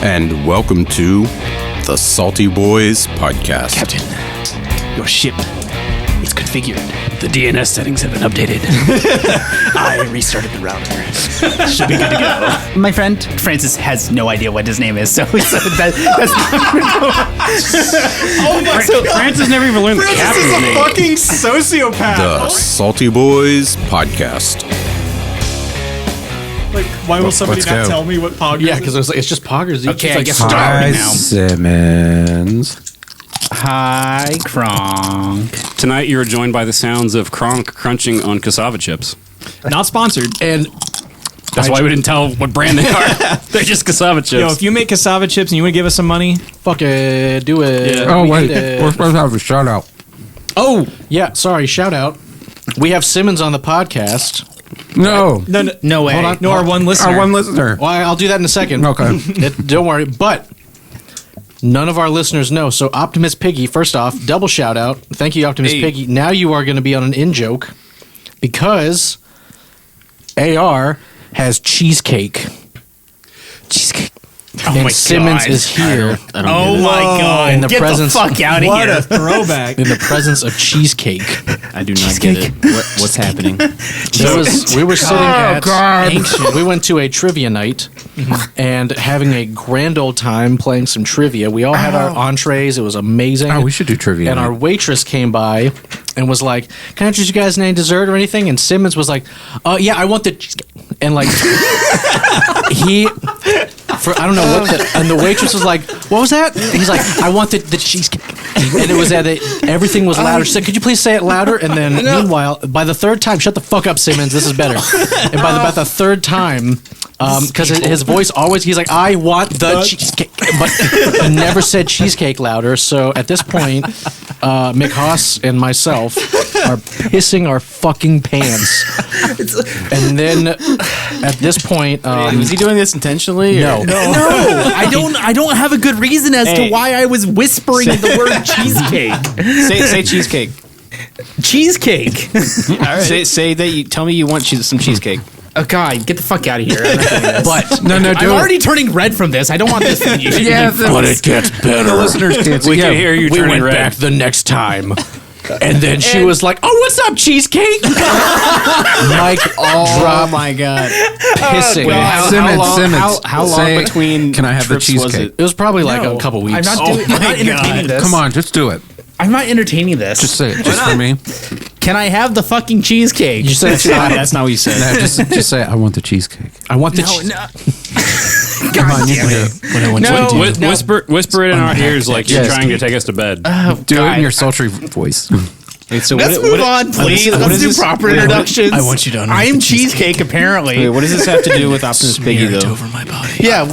and welcome to the Salty Boys Podcast. Captain, your ship is configured. The DNS settings have been updated. I restarted the router. Should be good to go. My friend Francis has no idea what his name is, so that's not Oh my God. Francis never even learned the captain's Francis is a name. fucking sociopath. The Salty Boys Podcast. Like, why will somebody let's not go. tell me what Poggers Yeah, is? because it's just poggers. Okay, I guess start Hi, now. Simmons. Hi, Kronk. Tonight you are joined by the sounds of Kronk crunching on cassava chips. Not sponsored. And that's why we didn't tell what brand they are. They're just cassava chips. Yo, if you make cassava chips and you want to give us some money, Fuck it, do it. Yeah. Oh, We wait. need it. We're supposed to have a shout out. Oh, yeah, sorry, shout out. We have Simmons on the podcast. No. No way. Hold on. no, our one listener. Our one listener. Well, I'll do that in a second. Okay. Don't worry, but none of our listeners know. So, Optimus Piggy, first off, double shout out. Thank you, Optimus Piggy. Now you are going to be on an in-joke because AR has cheesecake. Cheesecake. And Simmons is here Oh my God! In the Get presence- the fuck out of What here! a throwback. in the presence of cheesecake. I do not get it. What's happening? We were sitting at Ancient. We went to a trivia night and having a grand old time playing some trivia. We all had our entrees. It was amazing. Oh, we should do trivia. And our waitress came by and was like, "Can I interest you guys in any dessert or anything?" And Simmons was like, "Yeah, I want the cheesecake." And like I don't know what and the waitress was like, "What was that?" And he's like, "I want the cheesecake." And it was everything was louder. She said, "Could you please say it louder?" And then meanwhile, by the third time, shut the fuck up, Simmons. This is better. And by about the third time, because his voice always, he's like, "I want the cheesecake," but he never said cheesecake louder. So at this point, Mick Haas and myself are pissing our fucking pants. And then at this point, Was he doing this intentionally? no. I don't have a good reason as to why I was whispering the word cheesecake. Say cheesecake. Cheesecake. All right. Say that you tell me you want some cheesecake. Oh God, get the fuck out of here! I'm not doing this. But no, I'm already turning red from this. I don't want this. but it gets better. the listeners can't see. we can hear you We turning went red. back the next time. And then she was like, "Oh, what's up, cheesecake?" Mike Oh my God. pissing. Simmons, How long say, between can I have the trips was cheesecake? It was probably like a couple weeks. I'm not doing. I'm not entertaining this. Come on, just do it. I'm not entertaining this. Just say it, just for me. Can I have the fucking cheesecake? You said That's not what you said. No, just say I want the cheesecake. I want the Come on, you can do it. What I want No. you to do. Whisper it in our ears like you're Yes. trying to take us to bed. Do it in your sultry voice. Wait, so Let's move on, please. Let's do proper introductions. I want you to I am cheesecake, apparently. Wait, what does this have to do with Optimus Piggy Smear it though? over my body. Yeah,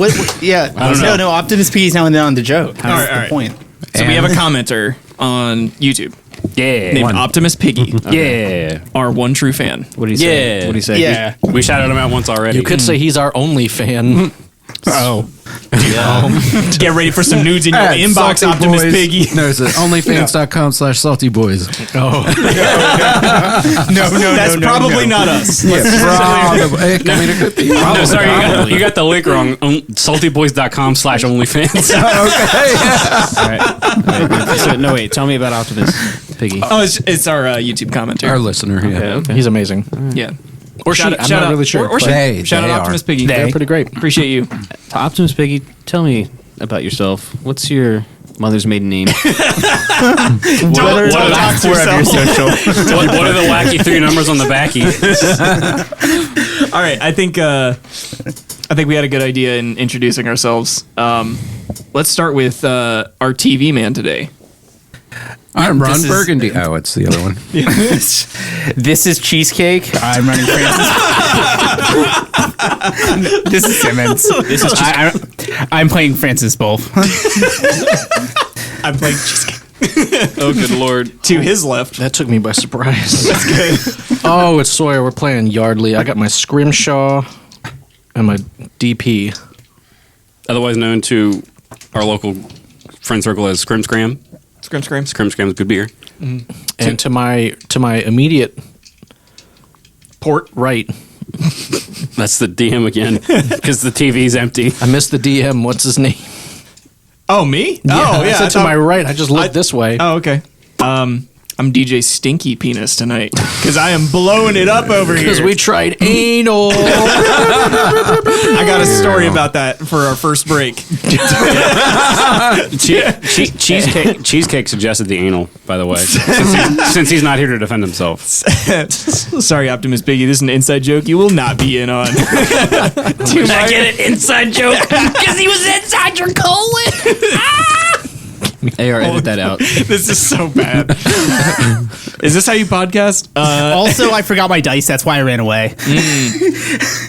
yeah. don't know. No, Optimus P is now on the joke. That's All right, the all right. point. So we have a commenter on YouTube Yeah. named Optimus Piggy, Yeah. our one true fan. What do you say? Yeah. What do you say? Yeah. We shouted him out once already. You could say he's our only fan. Oh. Get ready for some nudes in your At inbox, Salty Optimus Boys. Piggy. No, it's onlyfans.com/saltyboys. That's probably not us. Yeah, probably. I mean, it could be. No, sorry, you got the link wrong. saltyboys.com/onlyfans. All right. So, no, wait. Tell me about Optimus Piggy. Oh, it's our YouTube commenter. Our listener, yeah. Okay. He's amazing. Yeah. Or she. I'm not out, really sure. Or she. They Shout out are. Optimus Piggy. They're pretty great. Appreciate you. Optimus Piggy, tell me about yourself. What's your mother's maiden name? What are the wacky three numbers on the backy? All right, I think we had a good idea in introducing ourselves. Let's start with our TV man today. I'm Ron Burgundy. Oh, it's the other one. This is Cheesecake. I'm running Francis. This is Simmons. This is I'm playing Francis Wolf. I'm playing cheesecake. Oh, good Lord. To his left. That took me by surprise. That's good. Oh, it's Sawyer. We're playing Yardley. I got my Scrimshaw and my DP. Otherwise known to our local friend circle as Scrim Scram. Scrim scram. Scrim Scram is good beer. And to my immediate Port. right, That's the DM again, because the TV's empty. I missed the DM. What's his name? Oh, me? I said to my right. I just looked this way. Oh, okay. I'm DJ Stinky Penis tonight because I am blowing it up over here. Because we tried anal. I got a story about that for our first break. Cheesecake suggested the anal, by the way, since he's not here to defend himself. Sorry, Optimus Biggie. This is an inside joke you will not be in on. I get an inside joke because he was inside your colon. AR, edit that out. This is so bad. Is this how you podcast? Also, I forgot my dice. That's why I ran away.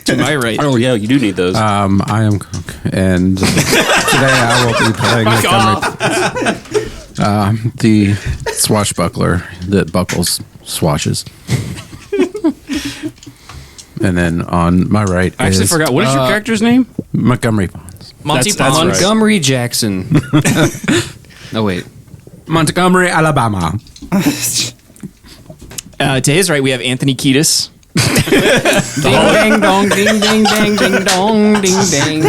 To my right. Oh yeah, you do need those. I am Cook, and today I will be playing the swashbuckler that buckles swashes. And then on my right I actually is forgot. What is your character's name? Montgomery Bonds. Monty That's Python. right. Montgomery Jackson. Oh, wait. Montgomery, Alabama. To his right, we have Anthony Kiedis. Ding, ding, dong, ding, ding, ding, ding, dong, ding, ding.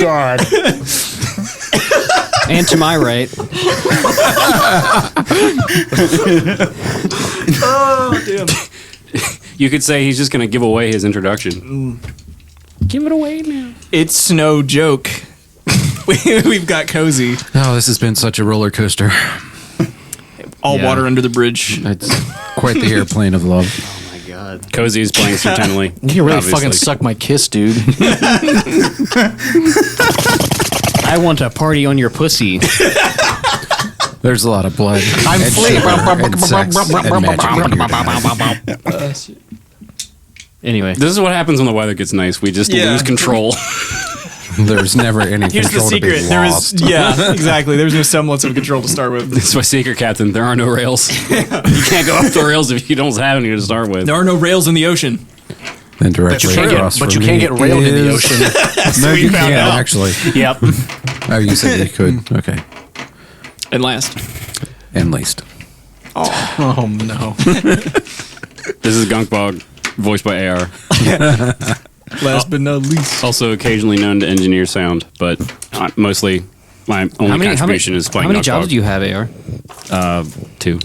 God. And to my right, You could say he's just going to give away his introduction. give it away now. It's no joke. We've got Cozy. Oh, this has been such a roller coaster. All Yeah. water under the bridge. It's quite the airplane of love. Cozy is playing Sir Tenley. You can really obviously. fucking suck my kiss, dude. I want a party on your pussy. There's a lot of blood. I'm and fleeing. sugar and sex and magic. Anyway. This is what happens when the weather gets nice. We just lose control. There's never any Here's the control to secret. be There lost. is, yeah, exactly. There's no semblance of control to start with. That's my secret, Captain. There are no rails. You can't go off the rails if you don't have any to start with. There are no rails in the ocean. Then directly across But you from can't me get railed in the is- ocean. No, you found can't out. actually. Yep. Oh, you said you could. Okay, And last. and least. Oh, no. This is Gunkbog, voiced by AR. Last but not least. Also occasionally known to engineer sound, but mostly my only contribution is playing How many Gunkbog. jobs do you have, AR? 2.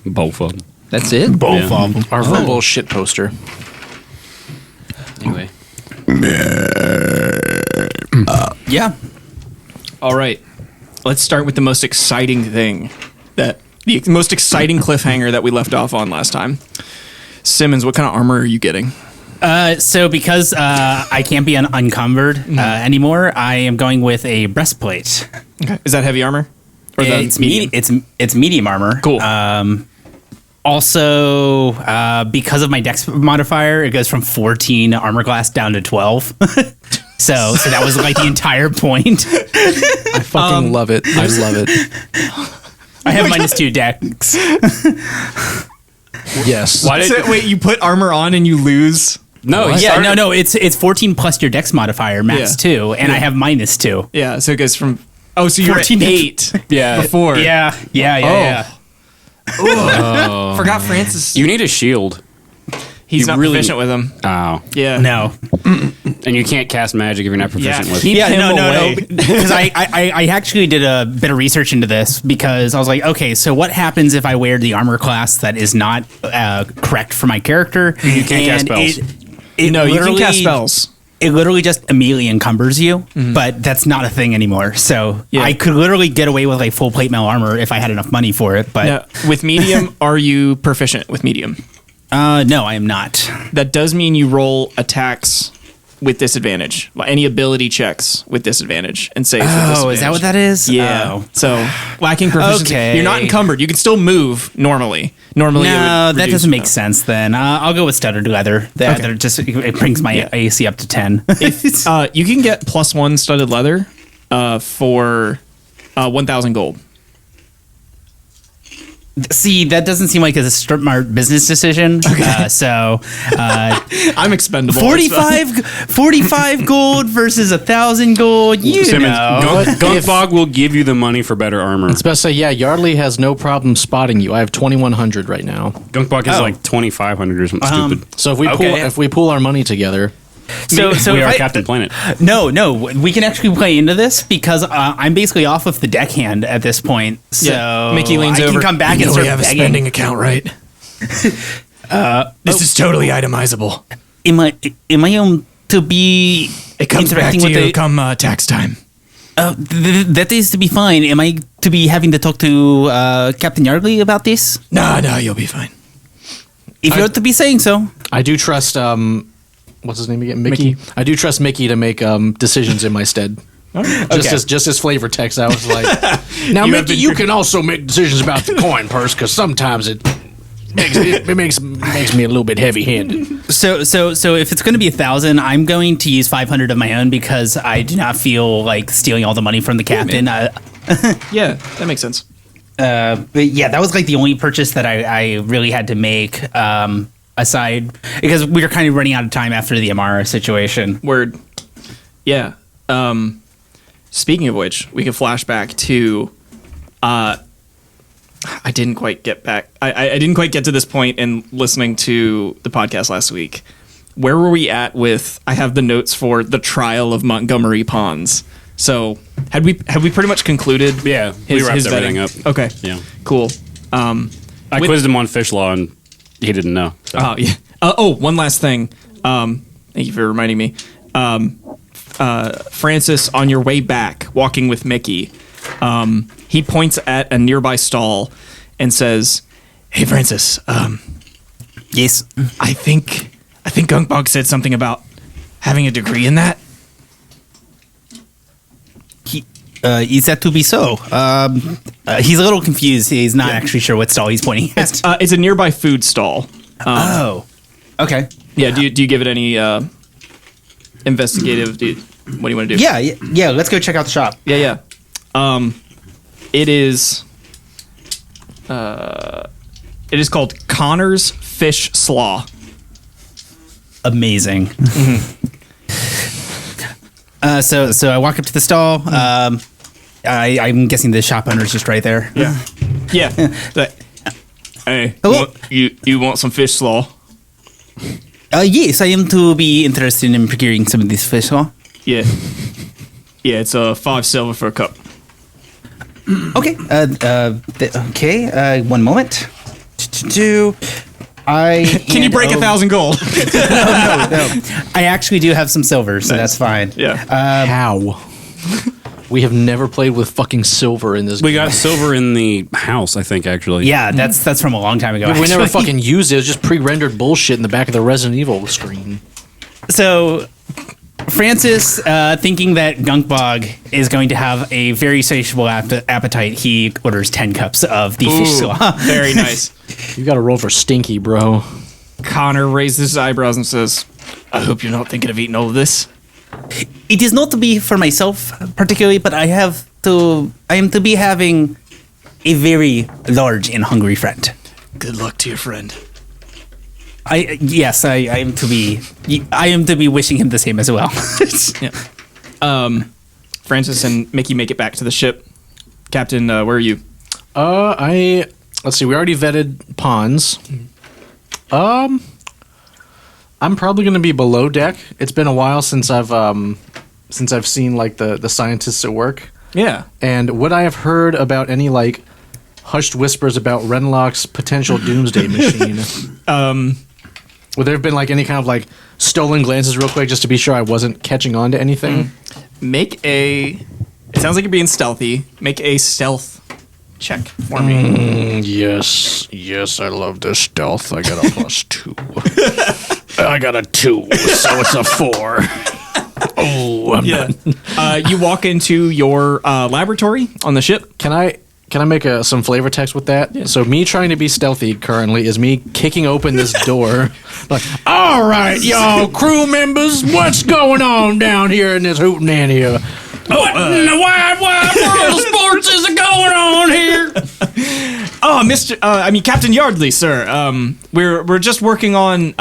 Both of them. That's it? Both of them. Our verbal shit poster. Anyway. Yeah. All right. Let's start with the most exciting thing the most exciting cliffhanger that we left off on last time. Simmons, what kind of armor are you getting? So because I can't be unencumbered anymore, I am going with a breastplate. Okay. Is that heavy armor? Or the It's medium. It's medium armor. Cool. Also, because of my dex modifier, it goes from 14 armor class down to 12. So that was like the entire point. I fucking love it. I love it. I have -2 dex. Yes. Why did Wait, you put armor on and you lose? No, No. It's 14 plus your dex modifier max Yeah. 2, and I have -2. Yeah, so it goes from... Oh, so you're at 14 to 8 Yeah. before. Yeah. Forgot Francis. You need a shield. He's you not really- proficient with them. Oh. Yeah. No. And you can't cast magic if you're not proficient with it. Yeah, him no. away. Because I actually did a bit of research into this because I was like, okay, so what happens if I wear the armor class that is not correct for my character? You can't cast spells. No, you can literally- cast spells. It literally just immediately encumbers you, but that's not a thing anymore. So Yeah. I could literally get away with like full plate mail armor if I had enough money for it. But Now, with medium, are you proficient with medium? no, I am not. That does mean you roll attacks with disadvantage. Any ability checks with disadvantage and saves with disadvantage. Oh, is that what that is? Yeah. Oh. So lacking proficiency. Okay. You're not encumbered. You can still move normally. Normally, it No, would that reduce- doesn't make sense then. I'll go with studded leather. That just it brings my AC up to 10. You can get +1 studded leather for 1,000 gold. See, that doesn't seem like a smart business decision. I'm expendable. 45 gold versus 1,000 gold. You Simmons, know. Gunkbog will give you the money for better armor. It's best to say, yeah, Yardley has no problem spotting you. I have 2,100 right now. Gunkbog has like 2,500 or something stupid. So if we pool our money together, So we if are Captain Planet. No, we can actually play into this because I'm basically off of the deckhand at this point. So Yeah. Mickey leans I over. can come back and we start have a begging. spending account, right? This is totally itemizable. Am I to be It comes back interacting to with you the? come tax time. That is to be fine. Am I to be having to talk to Captain Yardley about this? No, you'll be fine. If you're to be saying so. I do trust what's his name again? Mickey. I do trust Mickey to make decisions in my stead. Just as flavor text, I was like, now Mickey, you can also make decisions about the coin purse because sometimes it makes me a little bit heavy handed. So if it's going to be 1,000, I'm going to use 500 of my own because I do not feel like stealing all the money from the captain. Yeah, that makes sense. But yeah, that was like the only purchase that I really had to make. Aside because we were kind of running out of time after the Amara situation. Word. Yeah. Speaking of which, we can flash back to. I didn't quite get back. I didn't quite get to this point in listening to the podcast last week. Where were we at with? I have the notes for the trial of Montgomery Pons. So had we pretty much concluded? Yeah, we wrapped everything vetting? up. Okay. Yeah. Cool. I quizzed him on fish law and he didn't know. So. Oh yeah. One last thing. Thank you for reminding me. Francis, on your way back, walking with Mickey, he points at a nearby stall and says, "Hey, Francis. Yes, I think Gunkbog said something about having a degree in that." is that to be so? He's a little confused. He's not actually sure what stall he's pointing at. It's a nearby food stall. Okay. Yeah. Do you give it any investigative? What do you want to do? Yeah. Let's go check out the shop. Yeah. It is. It is called Connor's Fish Slaw. Amazing. So I walk up to the stall. I'm guessing the shop owner's just right there. Yeah. Hey, Hello? you want some fish slaw? Yes, I am to be interested in procuring some of this fish slaw. Yeah. Yeah, it's 5 silver for a cup. Okay. Okay. 1 moment. Can you break 1,000 gold? No. I actually do have some silver, so that's fine. Yeah. How? We have never played with fucking silver in this We game. got silver in the house, I think, actually. Yeah, that's from a long time ago. We never actually. fucking used it. It was just pre-rendered bullshit in the back of the Resident Evil screen. So, Francis, thinking that Gunkbog is going to have a very satiable appetite, he orders 10 cups of the fish slaw. Very nice. You got to roll for stinky, bro. Connor raises his eyebrows and says, "I hope you're not thinking of eating all of this." It is not to be for myself particularly, but I am to be having a very large and hungry friend. Good luck to your friend. I am to be wishing him the same as well. Yeah. Francis and Mickey make it back to the ship. Captain, where are you? Let's see. We already vetted ponds. I'm probably going to be below deck. It's been a while since I've seen like the scientists at work. Yeah. And would I have heard about any like hushed whispers about Renlock's potential doomsday machine? Would there have been like any kind of like stolen glances real quick just to be sure I wasn't catching on to anything? It sounds like you're being stealthy. Make a stealth check for me. Yes, I love this stealth. I got a +2. I got a 2, so it's a 4. Oh, I'm not. You walk into your laboratory on the ship. Can I make some flavor text with that? Yeah. So me trying to be stealthy currently is me kicking open this door. Like, all right, y'all crew members, what's going on down here in this hootenanny? What in the wide world of sports is going on here? Oh, Captain Yardley, sir. We're just working on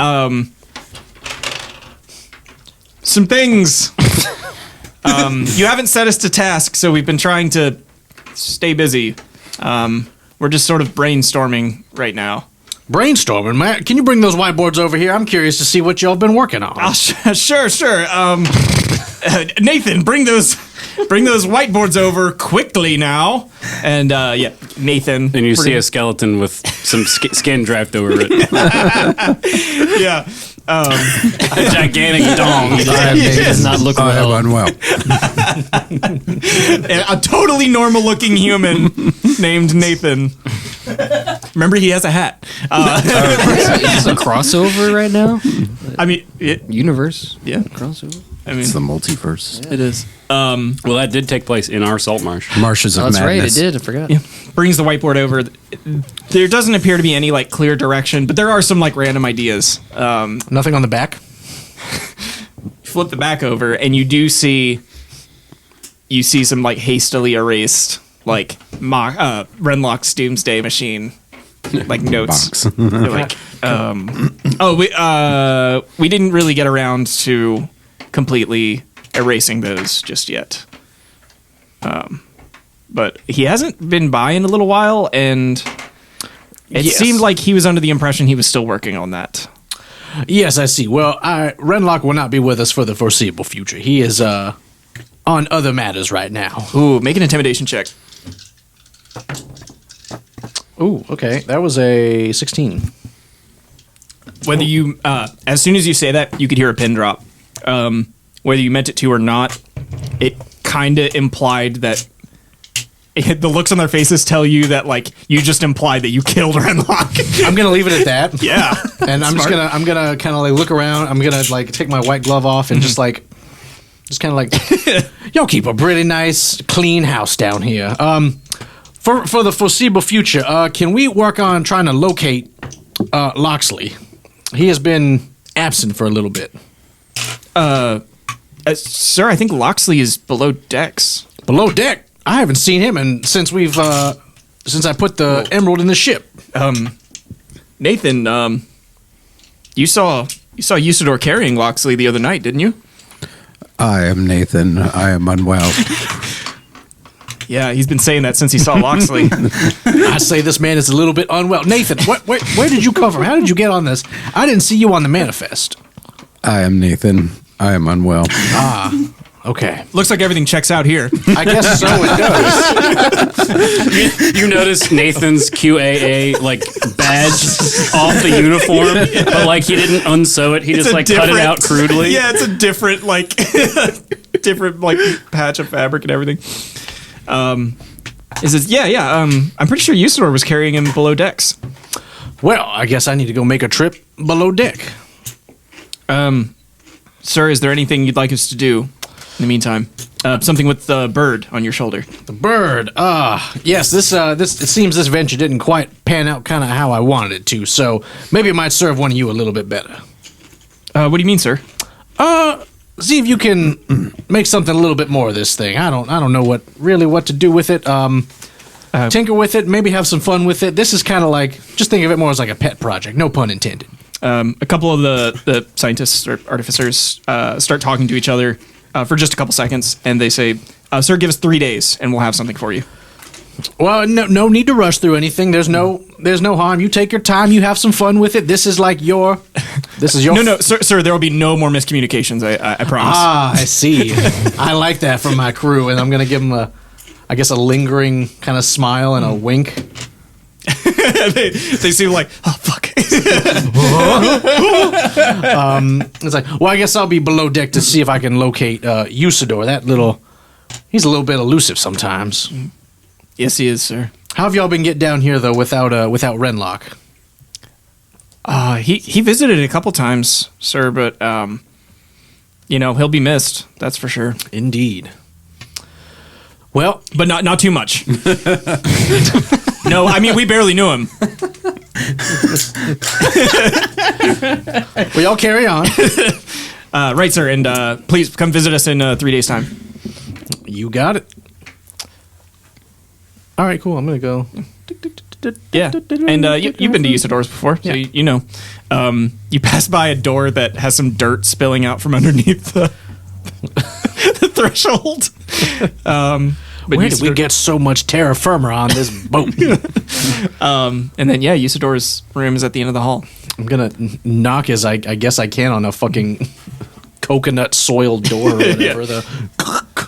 some things. You haven't set us to task, so we've been trying to stay busy. We're just sort of brainstorming right now. Brainstorming, man. Can you bring those whiteboards over here? I'm curious to see what y'all been working on. Oh, sure. Nathan, bring those whiteboards over quickly now. And Nathan. And you see a skeleton with some skin draped over it. Yeah. A gigantic dong. He does not look I am well. unwell. A totally normal-looking human named Nathan. Remember, he has a hat. Is this a crossover right now? I mean, Universe? yeah. Crossover? I mean, It's the multiverse. it is. Well, that did take place in our salt marsh. Marshes of Oh, that's right, it madness. did. I forgot. Yeah. Brings the whiteboard over. There doesn't appear to be any like clear direction, but there are some like random ideas. Nothing on the back? Flip the back over, and you see some like hastily erased like Renlock's Doomsday Machine like notes. Box. They're like, we didn't really get around to completely erasing those just yet. But he hasn't been by in a little while, and it Yes. seemed like he was under the impression he was still working on that. Yes, I see. Well, Renlock will not be with us for the foreseeable future. He is on other matters right now. Ooh, make an intimidation check. Ooh, okay. That was a 16. Whether you, as soon as you say that, you could hear a pin drop. Whether you meant it to or not, it kind of implied that. The looks on their faces tell you that, like, you just implied that you killed Renlock. I'm gonna leave it at that. Yeah, And I'm gonna kind of like look around. I'm gonna like take my white glove off and just kind of like, y'all keep a pretty nice, clean house down here. For the foreseeable future, can we work on trying to locate Loxley? He has been absent for a little bit. sir, I think Loxley is below decks. Below deck. I haven't seen him since I put the emerald in the ship. Nathan, you saw Usador carrying Loxley the other night, didn't you? I am Nathan. I am unwell. Yeah, he's been saying that since he saw Loxley. I say this man is a little bit unwell. Nathan, where did you come from? How did you get on this? I didn't see you on the manifest. I am Nathan. I am unwell. Okay. Looks like everything checks out here. I guess so it does. You notice Nathan's QAA like badge off the uniform, but like he didn't unsew it. He just like cut it out crudely. Yeah, it's a different like patch of fabric and everything. Is it? Yeah. I'm pretty sure Usador was carrying him below decks. Well, I guess I need to go make a trip below deck. Sir, is there anything you'd like us to do in the meantime? Something with the bird on your shoulder. The bird. Yes, this it seems this venture didn't quite pan out kind of how I wanted it to, so maybe it might serve one of you a little bit better. What do you mean, sir? See if you can make something a little bit more of this thing. I don't know what to do with it. Tinker with it, maybe have some fun with it. This is kind of like, just think of it more as like a pet project, no pun intended. A couple of the scientists or artificers start talking to each other for just a couple seconds, and they say, "Sir, give us 3 days, and we'll have something for you." Well, no need to rush through anything. There's no harm. You take your time. You have some fun with it. This is your. No, sir. There will be no more miscommunications. I promise. I see. I like that from my crew, and I'm gonna give them a lingering kind of smile and a wink. they seem like, oh fuck. It's like, well, I guess I'll be below deck to see if I can locate Usador. He's a little bit elusive sometimes. Yes, he is, sir. How have y'all been getting down here though without Renlock? He visited a couple times, sir, but he'll be missed. That's for sure. Indeed. Well, But not too much. No, I mean we barely knew him. y'all carry on. Right, sir, and please come visit us in 3 days' time. You got it. All right, cool. I'm gonna go. Yeah, and you've been to Usador's before, so you know. You pass by a door that has some dirt spilling out from underneath the threshold. But Where did we get so much terra firma on this boat? And then Usador's room is at the end of the hall. I'm gonna knock as I guess I can on a fucking coconut soiled door or whatever.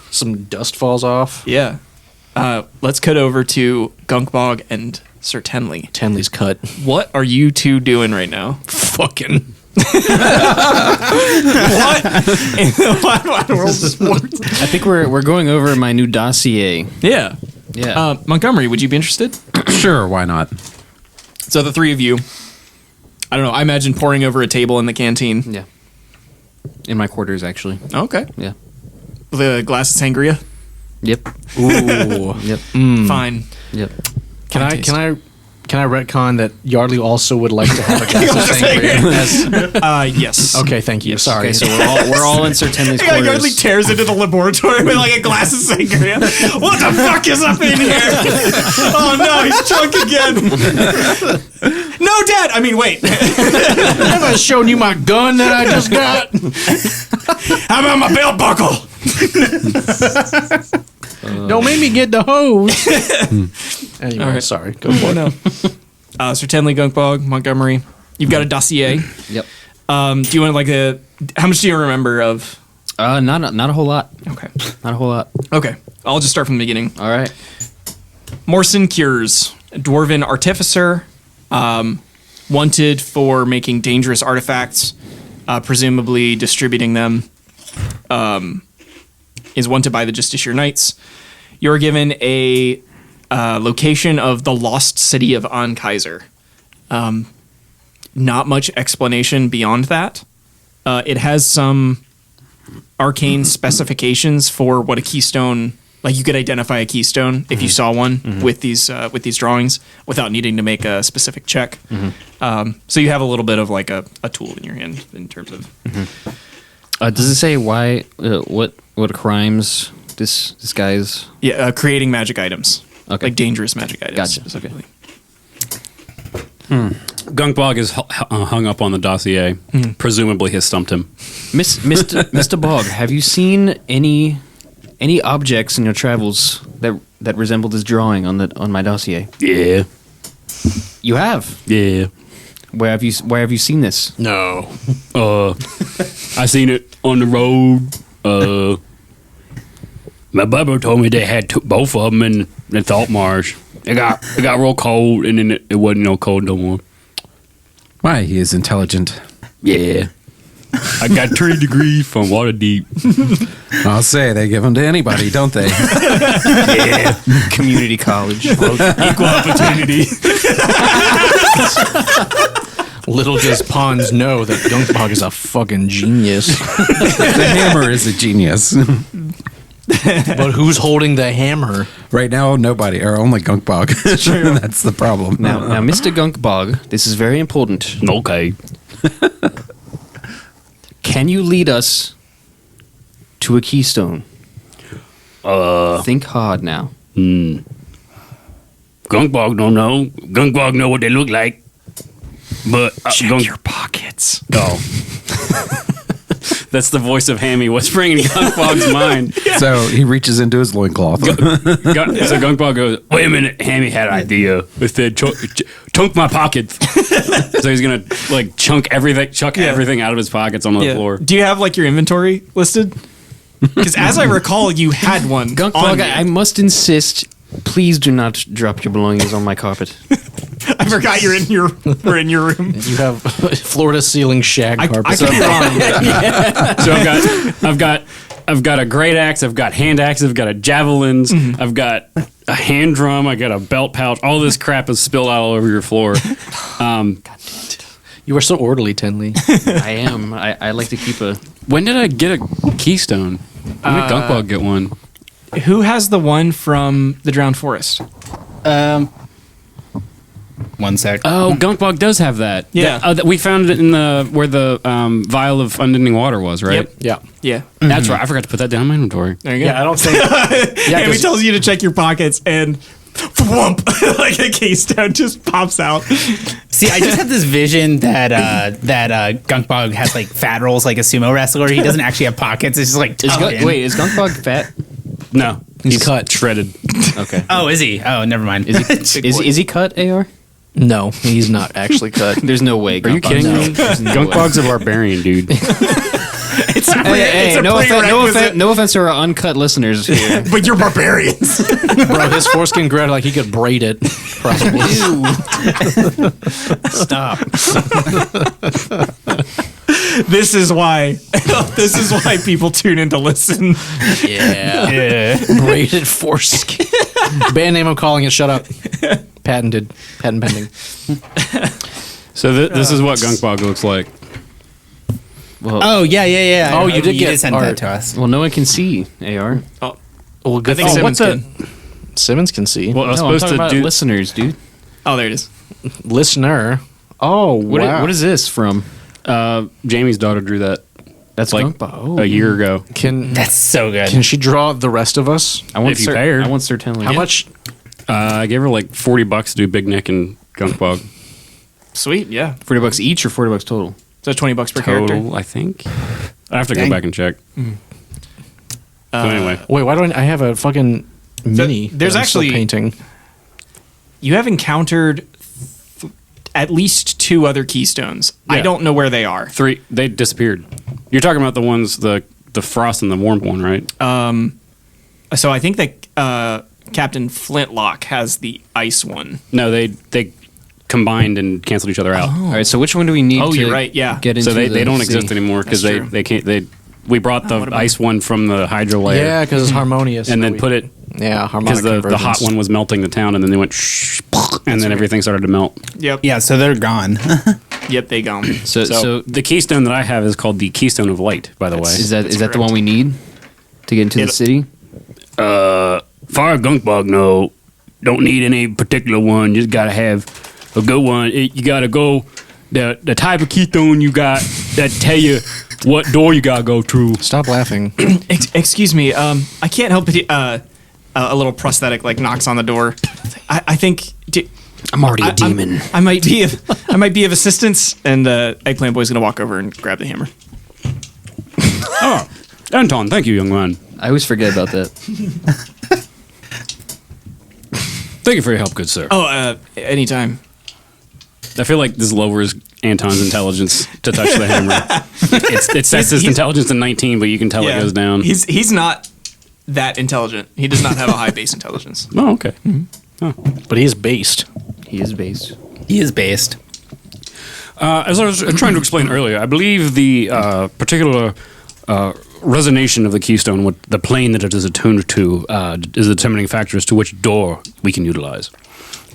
Some dust falls off. Yeah. Let's cut over to Gunkbog and Sir Tenley. Tenley's cut. What are you two doing right now? Fucking. What in the wide world of sports? I think we're going over my new dossier. Yeah. Yeah. Montgomery, would you be interested? Sure, why not? So the three of you, I don't know, I imagine pouring over a table in the canteen. Yeah. In my quarters, actually. Okay. Yeah. With a glass of sangria? Yep. Ooh. Yep. Fine. Yep. Can I retcon that Yardley also would like to have a glass of sangria? Yes. Okay, thank you. Sorry. Okay, so we're all in Sir Tenley's Yeah, quarters. Yardley tears into the laboratory with like a glass of sangria. What the fuck is up in here? Oh no, he's drunk again. No, Dad. I mean, wait. Have I shown you my gun that I just got? How about my belt buckle? Don't make me get the hose. Anyway, All right. sorry. Go for it. No. Sir Tenley, Gunkbog, Montgomery. You've got a dossier. Yep. Do you want how much do you remember of? Not a whole lot. Okay. Not a whole lot. Okay. I'll just start from the beginning. All right. Morson Cures, a dwarven artificer, wanted for making dangerous artifacts, presumably distributing them, is wanted by the Justiciar Knights. You're given a location of the lost city of Ankaiser. Not much explanation beyond that. It has some arcane specifications for what a keystone. Like you could identify a keystone if you saw one with these drawings without needing to make a specific check. So you have a little bit of like a tool in your hand in terms of. Does it say why? What crimes this guy's? Yeah, creating magic items. Okay. Like dangerous magic items. Gotcha. Specifically. Gunkbog is hung up on the dossier. Presumably, has stumped him. Mr. Bog, have you seen any objects in your travels that resemble this drawing on my dossier? Yeah. You have. Yeah. Where have you seen this? No. I seen it on the road. My brother told me they had both of them in the Thought Marsh. It got real cold, and then it wasn't no cold no more. Why, he is intelligent. Yeah. I got 3 degrees from Waterdeep. I'll say, they give them to anybody, don't they? Yeah. Community college. Equal opportunity. Little does Pons know that Gunkbog is a fucking genius. The hammer is a genius. But who's holding the hammer? Right now, nobody, or only Gunkbog. That's the problem. Now, Mr. Gunkbog, this is very important. Okay. Can you lead us to a keystone? Think hard now. Gunkbog don't know. Gunkbog know what they look like. But Check your pockets. Oh. That's the voice of Hammy whispering in Gunkbog's mind. So he reaches into his loincloth. So Gunkbog goes, wait a minute, Hammy had an idea. It said, chunk my pockets. So he's going to like chuck everything out of his pockets onto the floor. Do you have like your inventory listed? Because as I recall, you had one. Gunkbog, I must insist, please do not drop your belongings on my carpet. I forgot we're in your room. You have Florida ceiling shag carpet. I could be wrong. So I've got a great axe, I've got hand axe, I've got a javelins, I've got a hand drum, I got a belt pouch. All this crap is spilled out all over your floor. You are so orderly, Tenley. I am. I like to keep a... When did I get a keystone? When did Gunkbog get one? Who has the one from the Drowned Forest? One sec. Oh, Gunkbog does have that. Yeah. We found it in where the vial of unending water was, right? Yep. Yeah. Yeah. That's right. I forgot to put that down in my inventory. There you go. Yeah, I don't think. Amy tells you to check your pockets, and Whoomp, like a keystone just pops out. See, I just have this vision that Gunkbog has like fat rolls like a sumo wrestler. He doesn't actually have pockets. It's just like tucked in. Wait, is Gunkbog fat? No, He's cut. shredded. Okay. Oh, is he? Oh, never mind. Is he cut, AR? No, he's not actually cut. There's no way. Are you kidding me? There's no Gunkbog's a barbarian, dude. Hey, no offense to our uncut listeners here. But you're barbarians. Bro, his foreskin ground like he could braid it. Probably. Stop. This is why people tune in to listen. Yeah. Braided foreskin. Band name I'm calling it. Shut up. Patent pending. So this is what Gunkbog looks like. Well, Oh yeah. Oh, you did get send art. that to us. well, no one can see AR. Oh, Well, good I think thing Simmons can. Simmons can see. Well, I was No, I'm supposed talking to about do. listeners, dude. Oh, there it is. Listener. Oh, wow. What is this from? Jamie's daughter drew that That's like Gunkbog. Oh, a year ago. Can That's so good. can she draw the rest of us? I want if you pay her. I want certainly. How much? I gave her like $40 to do Big Nick and Gunkbog. Sweet, yeah. $40 each or $40 total? So $20 per character. Total, I think. I have to Dang. go back and check. So anyway, Wait, why do I have a fucking mini? there's that I'm still actually- painting. You have encountered at least 2 other keystones. I Yeah. don't know where they are. 3 they disappeared. You're talking about the ones the frost and the warm one, right? So I think that Captain Flintlock has the ice one. No, they combined and canceled each other out. All right, so which one do we need Oh, to you're right, yeah. get into So they the don't city? exist anymore because That's true. they can't we brought the what about- ice one from the hydro layer Yeah, because it's harmonious. and so then we- put it Yeah, because harmonic the hot one was melting the town and then they went shh, and then everything started to melt. Yep. Yeah, so they're gone. Yep, they gone. So the keystone that I have is called the Keystone of Light, by the way. Is that That's the one we need to get into the It- city? Fire Gunkbog, no, don't need any particular one. Just gotta have a good one. You gotta go the type of keystone you got that tell you what door you gotta go through. Stop laughing. Excuse me. I can't help it. A little prosthetic like knocks on the door. I think. I'm already a demon. I might be of assistance, and Eggplant Boy's gonna walk over and grab the hammer. Oh, Anton, thank you, young man. I always forget about that. Thank you for your help, good sir. Oh, anytime. I feel like this lowers Anton's intelligence to touch the hammer. It sets his intelligence to 19, but you can tell it goes down. He's not that intelligent. He does not have a high base intelligence. Oh, okay. But he is based. He is based. He is based. As I was trying to explain earlier, I believe the particular resonation of the keystone, what the plane that it is attuned to, is the determining factor as to which door we can utilize.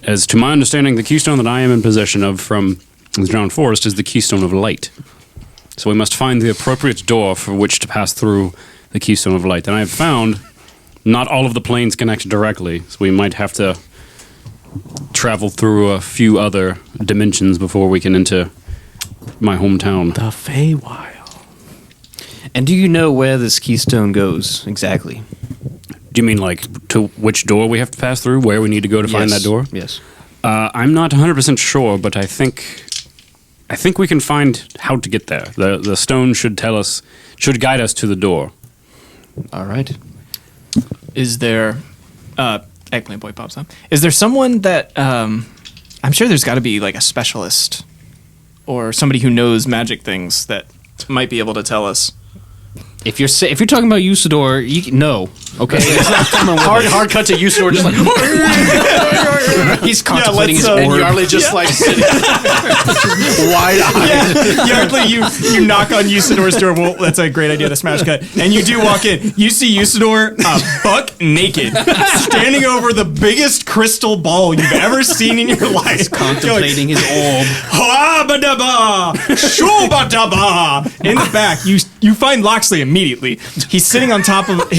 As to my understanding, the keystone that I am in possession of from the Drowned Forest is the keystone of light. So we must find the appropriate door for which to pass through the keystone of light. And I have found not all of the planes connect directly, so we might have to travel through a few other dimensions before we can enter my hometown. The Feywild. And do you know where this keystone goes exactly? Do you mean like to which door we have to pass through, where we need to go to find that door? Yes. I'm not 100% sure, but I think we can find how to get there. The stone should guide us to the door. All right. Is there Eggplant Boy pops up? Is there someone that I'm sure there's got to be like a specialist or somebody who knows magic things that might be able to tell us? If you're talking about Usador, no. Okay. It's not coming with us. Hard cut to Usador just like He's contemplating his and orb. Yardley just like sitting wide eyed. Yardley, you knock on Usador's door. Well, that's a great idea, the smash cut. And you do walk in. You see Usador buck naked, standing over the biggest crystal ball you've ever seen in your life. Contemplating his orb. Ha-ba-da-ba, shoo-ba-da-ba. In the back, you find Loxley immediately. He's sitting on top of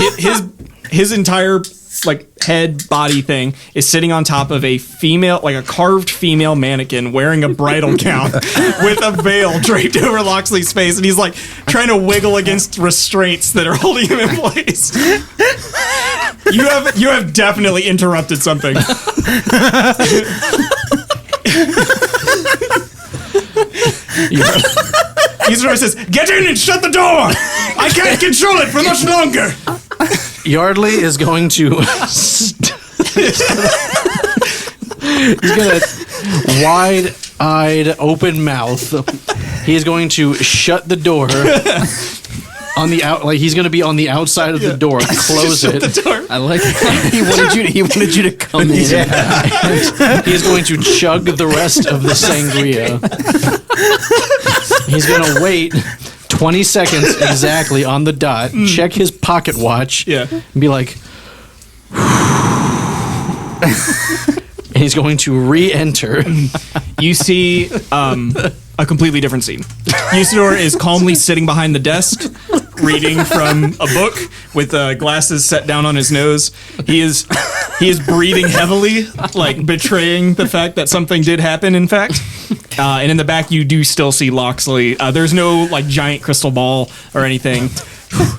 his entire like head body thing is sitting on top of a female, like a carved female mannequin wearing a bridal gown with a veil draped over Loxley's face, and he's like trying to wiggle against restraints that are holding him in place. You have definitely interrupted something. Isidore says, "Get in and shut the door! I can't control it for much longer!" Yardley is going to. He's gonna wide-eyed, open mouth. He is going to shut the door on the out. Like he's going to be on the outside of the door. Close it. The door. I like he wanted you to come in. He is going to chug the rest of the sangria. He's going to wait 20 seconds exactly on the dot, check his pocket watch, and be like, and he's going to re-enter. You see a completely different scene. Usador is calmly sitting behind the desk, reading from a book with glasses set down on his nose. He is breathing heavily, like betraying the fact that something did happen, in fact. And in the back, you do still see Loxley. There's no like giant crystal ball or anything.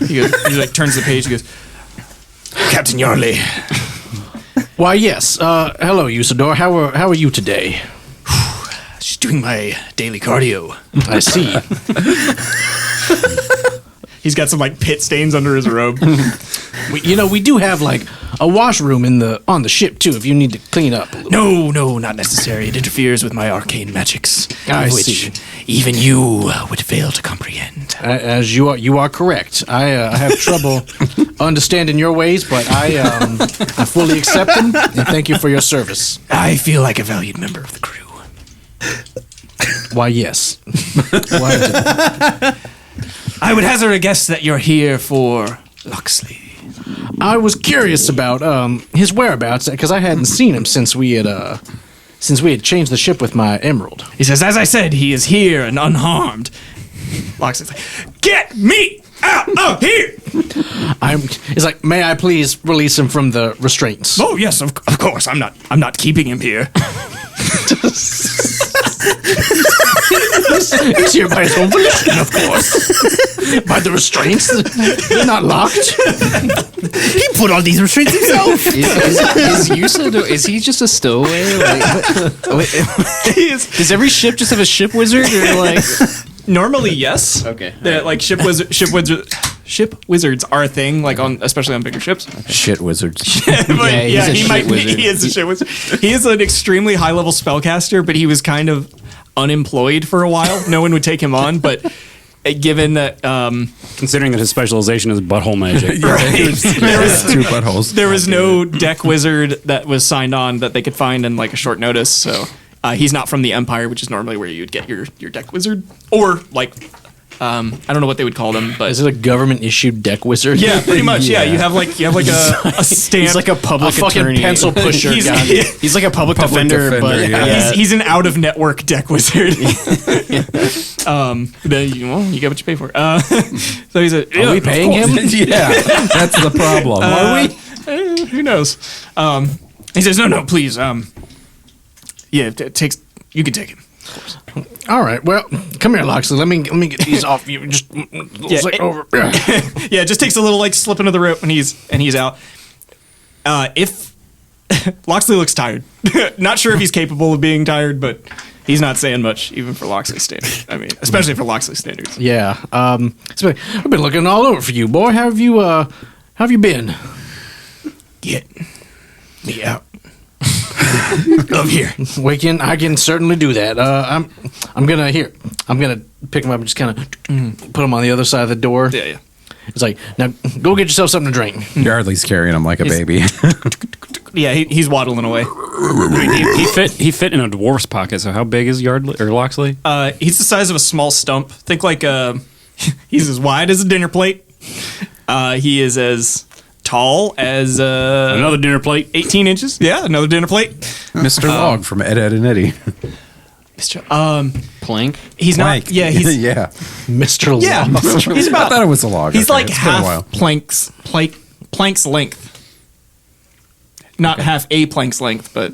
He like turns the page. He goes, "Captain Yardley." Why, yes. Hello, Usador. How are you today? Just doing my daily cardio. I see. He's got some like pit stains under his robe. We do have like a washroom on the ship too. If you need to clean up. No, not necessary. It interferes with my arcane magics, I which see. even you would fail to comprehend. As you are correct. I have trouble understanding your ways, but I fully accept them and thank you for your service. I feel like a valued member of the crew. Why, yes. I would hazard a guess that you're here for Loxley. I was curious about his whereabouts because I hadn't seen him since we had changed the ship with my emerald. He says, "As I said, he is here and unharmed." Loxley's like, "Get me out of here!" He's like, "May I please release him from the restraints?" Oh yes, of course. I'm not keeping him here. He's here by his own volition, of course. By the restraints, they're not locked. He put all these restraints himself. Is Usador, is he just a stowaway? Does every ship just have a ship wizard, or like? Normally, yes. Okay. Like ship wizards are a thing, like especially on bigger ships. Shit wizards. But he's a he shit might be. wizard. He is a shit wizard. He is an extremely high level spellcaster, but he was kind of unemployed for a while. No one would take him on, but given that Considering that his specialization is butthole magic. Two buttholes. there was no deck wizard that was signed on that they could find in like a short notice, so he's not from the Empire, which is normally where you'd get your deck wizard, or like I don't know what they would call them, but Is it a government issued deck wizard? yeah, pretty much. Yeah, you have like a stamp. He's like a public fucking attorney. pencil pusher He's- guy. He's like a public defender, defender, but yeah. He's an out of network deck wizard. Then you get what you pay for. So he's a. Are we paying him? Yeah, that's the problem. Are we? Who knows? He says, "No, please. Yeah, it takes. You can take him." All right. Well, come here, Loxley. Let me get these off you. Just over. Yeah, it just takes a little like slip into the rope, and he's out. If Loxley looks tired, not sure if he's capable of being tired, but he's not saying much, even for Loxley standards. I mean, especially for Loxley standards. Yeah. So I've been looking all over for you, boy. How have you been? Get me out of here. I can certainly do that. I'm gonna pick him up and just kind of put him on the other side of the door. Yeah. It's like, now go get yourself something to drink. Yardley's carrying him like a baby. Yeah, he's waddling away. He fit in a dwarf's pocket. So how big is Yardley or Loxley? He's the size of a small stump. Think like he's as wide as a dinner plate. He is as tall as Another dinner plate. 18 inches. Yeah, another dinner plate. Mr. Log from Ed, Edd and Eddie. Plank. He's not. Plank. Yeah, he's yeah. Mr. yeah. Law. He's I about. thought it was a log. He's Okay, like it's been a while. half plank's length. Not half a plank's length, but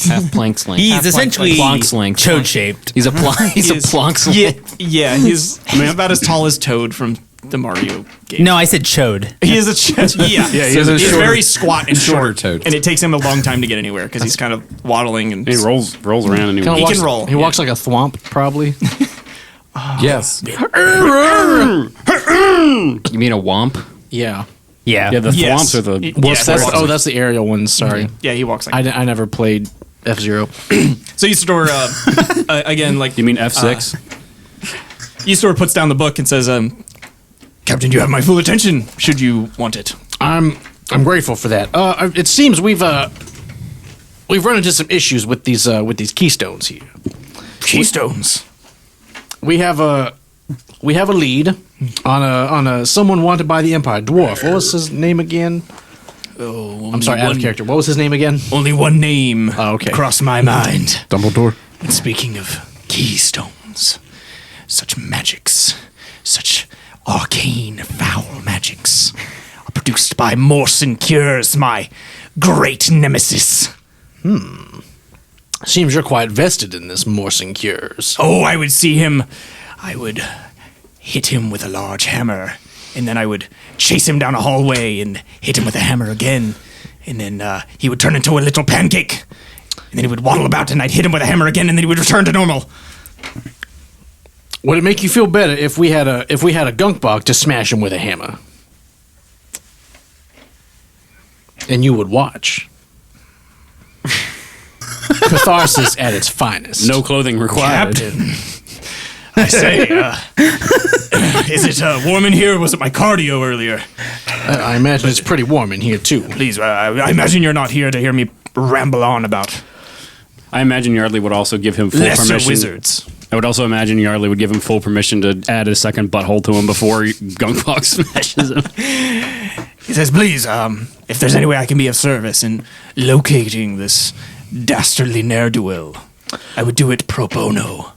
Half plank's length. He's Half essentially plank's length. chode shaped. He's a plank's length. yeah, he's about as tall as Toad from the Mario game. No, I said chode. He is yeah. He's very squat and shorter short, Toad. and it takes him a long time to get anywhere because he's kind of waddling and He rolls around and Kinda He walks- can roll. He walks like a thwomp, probably. Yes. You mean a womp? Yeah. Yeah. yeah, the Yes. thwomps are the. Yes. That's the aerial ones. Sorry, Yeah, he walks like. I never played F-Zero. So Usador, again, like You mean F6? Usador puts down the book and says, "Captain, you have my full attention. Should you want it?" I'm grateful for that. It seems we've run into some issues with these keystones here. Keystones. We have a lead on a someone wanted by the Empire dwarf. What was his name again? Oh, I'm sorry, out of character. What was his name again? Only one name okay. crossed my mind. Dumbledore. And speaking of keystones, such magics, such arcane, foul magics, are produced by Morson Cures, my great nemesis. Seems you're quite vested in this Morson Cures. Oh, I would see him. I would hit him with a large hammer, and then I would chase him down a hallway and hit him with a hammer again, and then he would turn into a little pancake, and then he would waddle about, and I'd hit him with a hammer again, and then he would return to normal. Would it make you feel better if we had a gunk bug to smash him with a hammer? And you would watch. Catharsis at its finest. No clothing required. Captain, I say, is it warm in here, or was it my cardio earlier? I imagine it's pretty warm in here too. Please, I imagine you're not here to hear me ramble on about I imagine Yardley would also give him full lesser permission. wizards. I would also imagine Yardley would give him full permission to add a second butthole to him before Gunkbox smashes him. He says, please, if there's any way I can be of service in locating this dastardly ne'er-do-well, I would do it pro bono.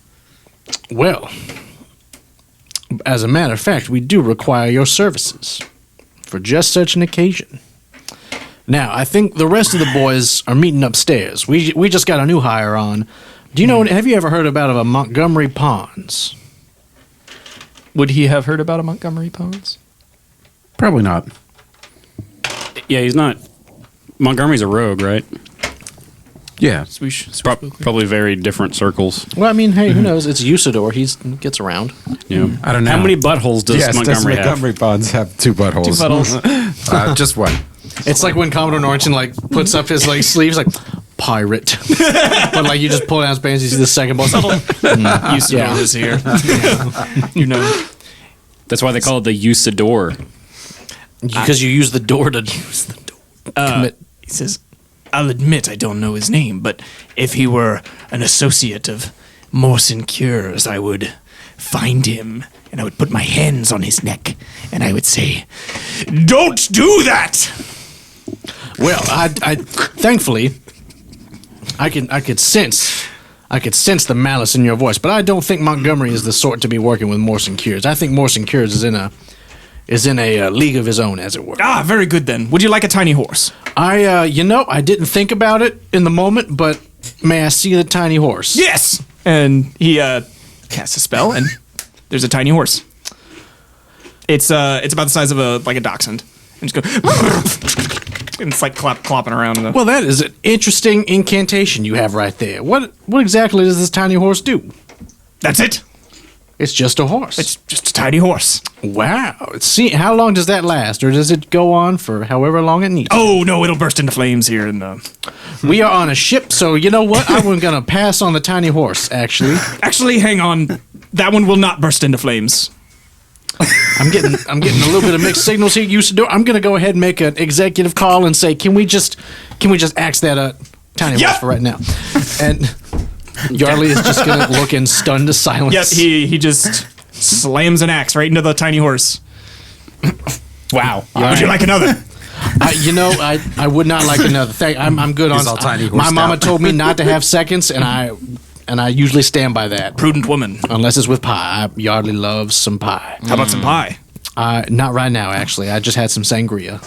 Well, as a matter of fact, we do require your services for just such an occasion. Now, I think the rest of the boys are meeting upstairs. We just got a new hire on. Do you know? Have you ever heard about a Montgomery Ponds? Would he have heard about a Montgomery Ponds? Probably not. Yeah, he's not. Montgomery's a rogue, right? Yeah. Probably very different circles. Well, I mean, hey, who knows? It's Usador. He gets around. Yeah. I don't know. How many buttholes does Yes, Montgomery have? Montgomery Ponds have two buttholes. Two buttholes. Just one. It's like when Commodore Norton puts up his sleeves pirate, but you just pull down his pants, you see the second boss. Usador is here. You know. That's why they call it the Usador. Because you use the door to use the door. Commit. He says, I'll admit I don't know his name, but if he were an associate of Morson Cures, I would find him and I would put my hands on his neck and I would say, don't do that! Well, I thankfully I could sense the malice in your voice, but I don't think Montgomery is the sort to be working with Morson Cures. I think Morson Cures is in a league of his own, as it were. Ah, very good then. Would you like a tiny horse? I didn't think about it in the moment, but may I see the tiny horse? Yes! And he casts a spell and there's a tiny horse. It's about the size of a dachshund. And just go and it's clopping around in the Well, that is an interesting incantation you have right there. What exactly does this tiny horse do? That's it. It's just a horse. It's just a tiny horse. Wow. See, how long does that last, or does it go on for however long it needs? Oh no, it'll burst into flames here in the We are on a ship, so you know what? I'm gonna pass on the tiny horse. Actually, hang on. That one will not burst into flames. I'm getting a little bit of mixed signals here. Usador, I'm gonna go ahead and make an executive call and say, can we just axe that tiny horse for right now? And Yardley is just gonna look in stunned silence. Yes, he just slams an axe right into the tiny horse. Wow. Would you like another? I would not like another. I'm good on. all tiny horse My mama out. told me not to have seconds, and I usually stand by that. Prudent woman. Unless it's with pie. Yardley loves some pie. How about some pie? Not right now, actually. I just had some sangria.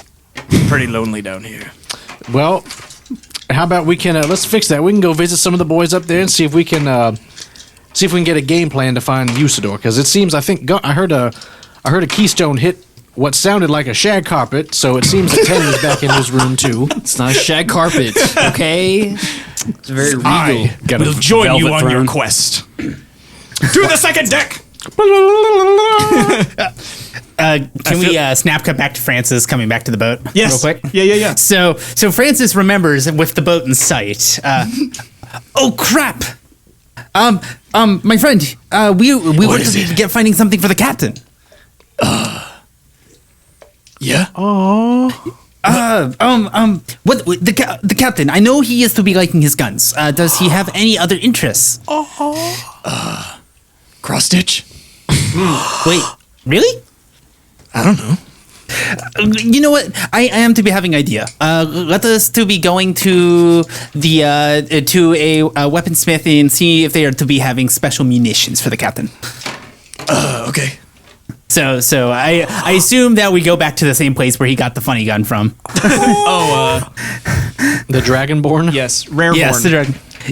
Pretty lonely down here. Well, How about we can let's fix that. We can go visit some of the boys up there and see if we can get a game plan to find Usador. Because it seems I heard a keystone hit what sounded like a shag carpet. So it seems that Teddy's back in his room too. It's not a shag carpet, okay? It's very regal. I Got a will join you velvet on your throne. quest. To the second deck. Can we snap cut back to Francis coming back to the boat Yes. real quick? Yeah. So Francis remembers with the boat in sight. Oh crap! My friend, we were is to it? get finding something for the captain. Yeah. What the captain? I know he is to be liking his guns. Does he have any other interests? Cross stitch. Wait, really? I don't know. You know what? I am to be having idea. Let us to be going to the to a weaponsmith and see if they are to be having special munitions for the captain. Okay. So I assume that we go back to the same place where he got the funny gun from. The Dragonborn. Yes. Rareborn.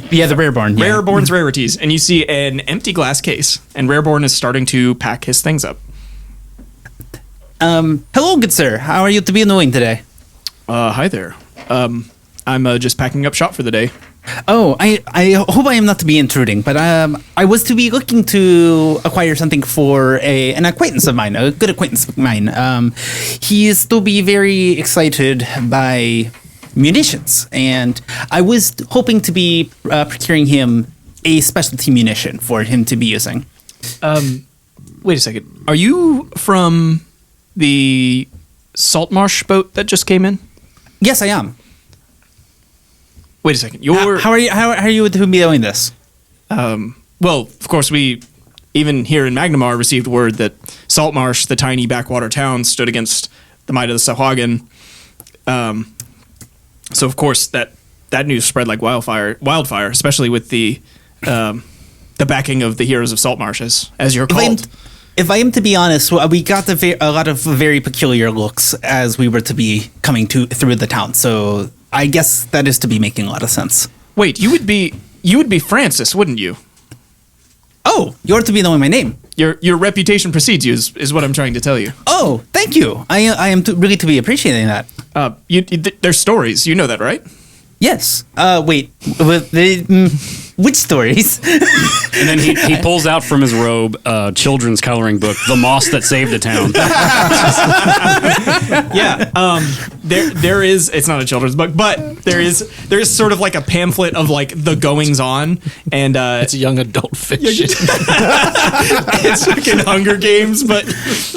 Yes, the Rareborn. Yeah. Rareborn's rarities, and you see an empty glass case, and Rareborn is starting to pack his things up. Hello, good sir. How are you to be doing today? Hi there. I'm just packing up shop for the day. Oh, I hope I am not to be intruding, but I was to be looking to acquire something for an acquaintance of mine, a good acquaintance of mine. He is to be very excited by munitions, and I was hoping to be procuring him a specialty munition for him to be using. Wait a second. Are you from the Saltmarsh boat that just came in? Yes, I am. Wait a second. You're How are you to be doing this? well, of course, we even here in Magnamar received word that Saltmarsh, the tiny backwater town, stood against the might of the Sahuagin. So of course that news spread like wildfire, especially with the backing of the heroes of Saltmarsh, as you're called. If I am to be honest, we got a lot of very peculiar looks as we were to be coming through the town. So I guess that is to be making a lot of sense. Wait, you would be Francis, wouldn't you? Oh, you're to be knowing my name. Your reputation precedes you, is what I'm trying to tell you. Oh, thank you. I am really to be appreciating that. There's stories, you know that, right? Yes. Wait. Which stories? And then he pulls out from his robe a children's coloring book, The Moss That Saved the Town. Yeah. There is. It's not a children's book, but there is sort of like a pamphlet of like the goings on, and It's a young adult fiction. it's fucking Hunger Games, but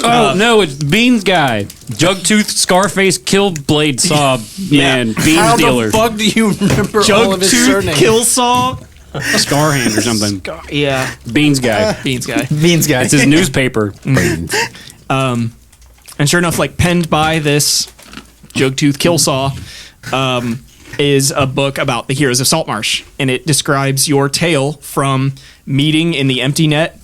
No, it's Beans Guy. Jugtooth, Scarface, Killblade Saw, man, Beans How dealer. the fuck do you remember all of his Jugtooth, surnames? Killsaw, Scarhand or something. yeah, Beans Guy. Beans guy. Beans guy. It's his newspaper. And sure enough, like penned by this Jugtooth Killsaw, is a book about the heroes of Saltmarsh, and it describes your tale from meeting in the empty net,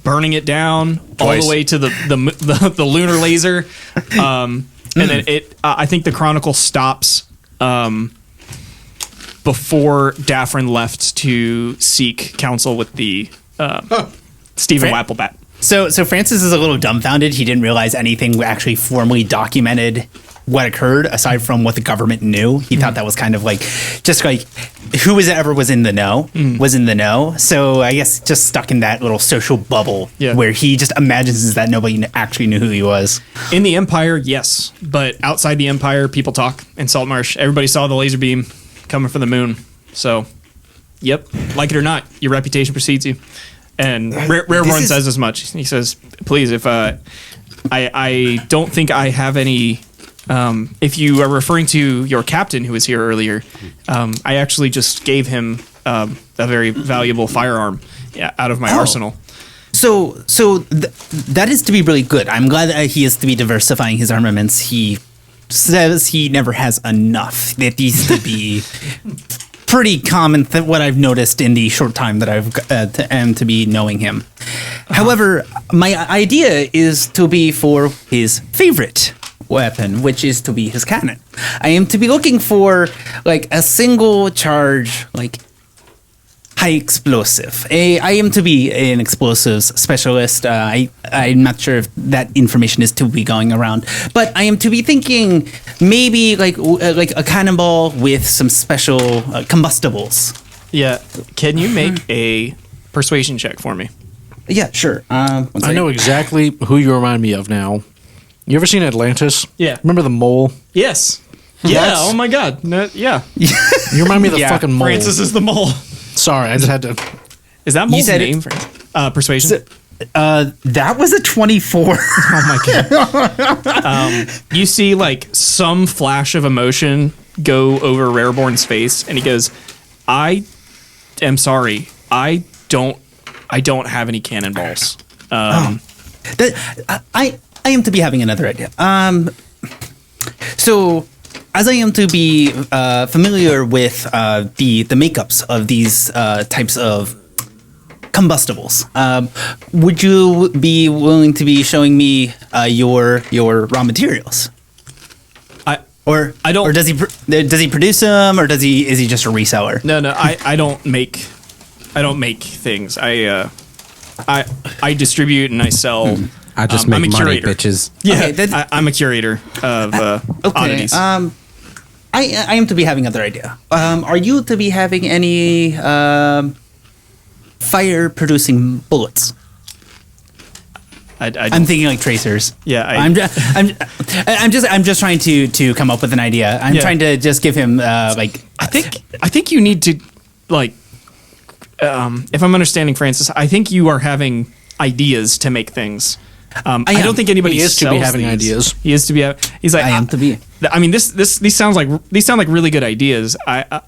burning it down all Twice. the way to the lunar laser, and then it. I think the chronicle stops before Daffrin left to seek counsel with the Stephen Wapplebat. So Francis is a little dumbfounded. He didn't realize anything actually formally documented what occurred aside from what the government knew. He thought that was kind of like just like who was ever was in the know was in the know. So I guess just stuck in that little social bubble where he just imagines that nobody actually knew who he was. In the Empire, yes, but outside the Empire, people talk. In Saltmarsh, everybody saw the laser beam coming from the moon. So, yep, like it or not, your reputation precedes you. And Rareborn says as much. He says, "Please, if I don't think I have any. If you are referring to your captain who was here earlier, I actually just gave him a very valuable firearm out of my arsenal." So that is to be really good. I'm glad that he is to be diversifying his armaments. He says he never has enough. That needs to be pretty common. What I've noticed in the short time that I've am to be knowing him. However, my idea is to be for his favorite weapon, which is to be his cannon. I am to be looking for like a single charge, like high explosive. I am to be an explosives specialist. I'm not sure if that information is to be going around, but I am to be thinking maybe like a cannonball with some special combustibles. Yeah. Can you make a persuasion check for me? Yeah, sure. I know exactly who you remind me of now. You ever seen Atlantis? Yeah. Remember the mole? Yes. Yeah. Oh my God. No, yeah. You remind me of the Yeah, fucking mole. Francis is the mole. Sorry, I just had to. Is that mole's said it, name? Persuasion. That was a 24. Oh my God. You see like some flash of emotion go over Rareborn's face, and he goes, "I am sorry. I don't have any cannonballs." I am to be having another idea. So, as I am to be familiar with the makeups of these types of combustibles, would you be willing to be showing me your raw materials? I don't. Or does he produce them, or is he just a reseller? No, I don't make things. I distribute and I sell. I just I'm make a money, curator. bitches. Yeah, Okay, I'm a curator of oddities. I am to be having another idea. Are you to be having any fire producing bullets? I I'm thinking like tracers. Yeah, I'm just trying to come up with an idea. I'm Yeah. trying to just give him I think you need to like. If I'm understanding Francis, I think you are having ideas to make things. I don't think anybody He is to be sells having these. ideas. He is to be. He's like I am to be. I mean, these sound like really good ideas. I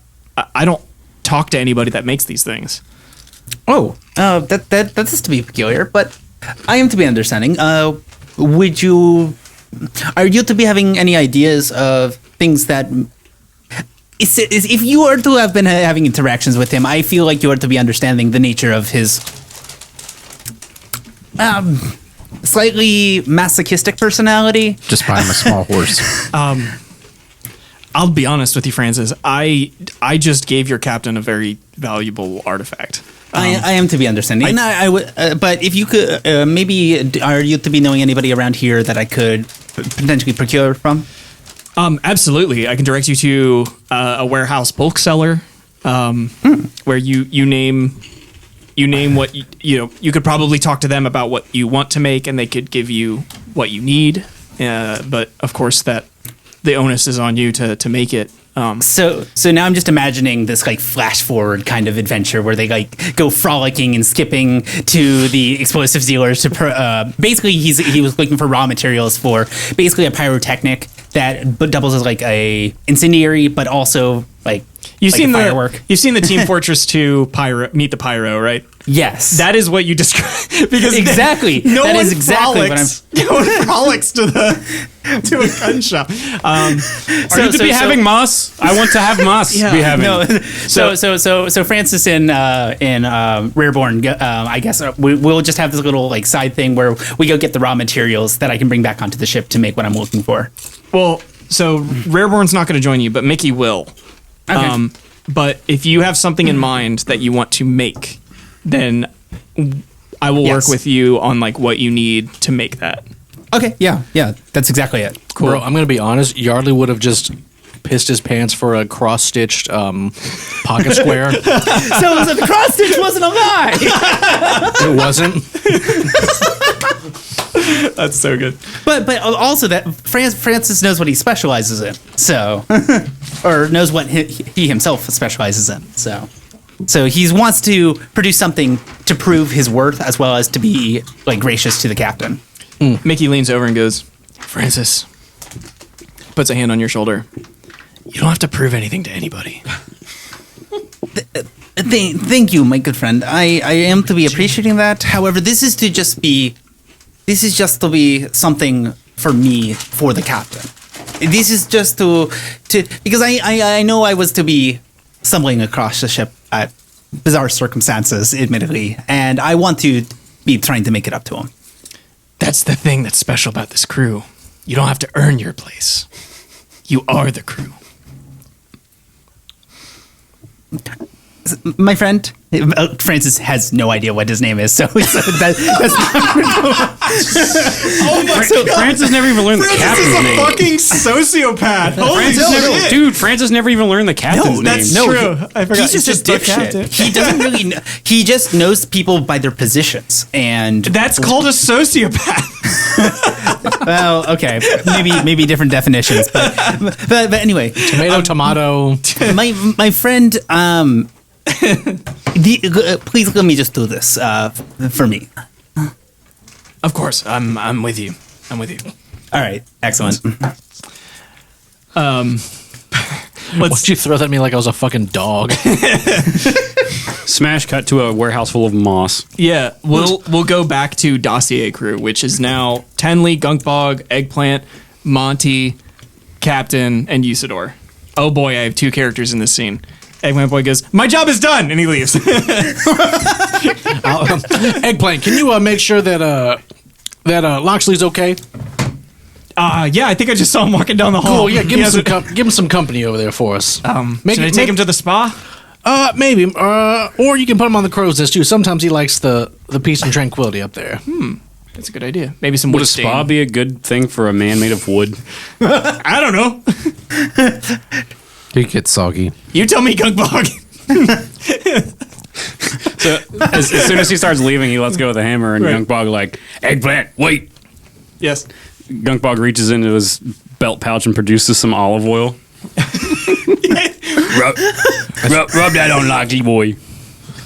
don't talk to anybody that makes these things. That is to be peculiar, but I am to be understanding. Are you to be having any ideas of things that? If you are to have been having interactions with him, I feel like you are to be understanding the nature of his slightly masochistic personality. Just buy him a small horse. I'll be honest with you, Francis. I just gave your captain a very valuable artifact. I am to be understanding. And I would, but if you could, maybe are you to be knowing anybody around here that I could potentially procure from? Absolutely. I can direct you to a warehouse bulk seller, where you name what you could probably talk to them about what you want to make, and they could give you what you need. But of course, that the onus is on you to make it. So now I'm just imagining this like flash forward kind of adventure where they like go frolicking and skipping to the explosives dealers to basically he was looking for raw materials for basically a pyrotechnic that doubles as like a incendiary, but also like You've seen firework. You've seen the Team Fortress 2 Meet the Pyro, right? Yes, That is what you describe because exactly. no That one is exactly what I'm. no one frolics to a gun shop. Are you to be having moss? I want to have moss. Yeah. Be having. No, so Francis in Rareborn, I guess we'll just have this little like side thing where we go get the raw materials that I can bring back onto the ship to make what I'm looking for. Well, so Rareborn's not going to join you, but Mickey will. Okay. But if you have something in mind that you want to make, then I will work Yes. with you on like what you need to make that. Okay, yeah, that's exactly it. Cool. Bro, I'm gonna be honest. Yardley would have just pissed his pants for a cross-stitched pocket square. So the cross stitch wasn't a lie. It wasn't. That's so good. but also that Francis knows what he specializes in. So or knows what he himself specializes in. So he wants to produce something to prove his worth as well as to be like gracious to the captain. Mickey leans over and goes, Francis, puts a hand on your shoulder. You don't have to prove anything to anybody. Thank you, my good friend. I am to be appreciating that. However, this is just to be something for me, for the captain. This is just to because I know I was to be stumbling across the ship at bizarre circumstances, admittedly, and I want to be trying to make it up to him. That's the thing that's special about this crew. You don't have to earn your place. You are the crew. My friend, Francis has no idea what his name is, so that's Francis never even learned the captain's name. fucking sociopath. Holy Francis never even learned the captain's name. That's true. I forgot. he's just a dipshit. He doesn't really know. He just knows people by their positions, and That's called a sociopath. well, okay, maybe different definitions, but anyway, Tomato. my friend, please let me just do this for me. Of course, I'm with you. All right, excellent. Why'd you throw that at me like I was a fucking dog? Smash cut to a warehouse full of moss. Yeah, we'll go back to Dossier Crew, which is now Tenley, Gunkbog, Eggplant, Monty, Captain, and Usador. Oh boy, I have 2 characters in this scene. Eggplant Boy goes, "My job is done," and he leaves. Eggplant, can you make sure that Loxley's okay? Yeah, I think I just saw him walking down the hall. Cool. Yeah, give him some company over there for us. Should I take him to the spa? Maybe. Or you can put him on the crow's nest too. Sometimes he likes the peace and tranquility up there. That's a good idea. Maybe some Would wood a spa stain. be a good thing for a man made of wood? I don't know. He gets soggy. You tell me, Gunkbog. So as soon as he starts leaving, he lets go of the hammer, and Right. Gunkbog like, "Eggplant, wait!" Yes. Gunkbog reaches into his belt pouch and produces some olive oil. rub that on Loxley boy.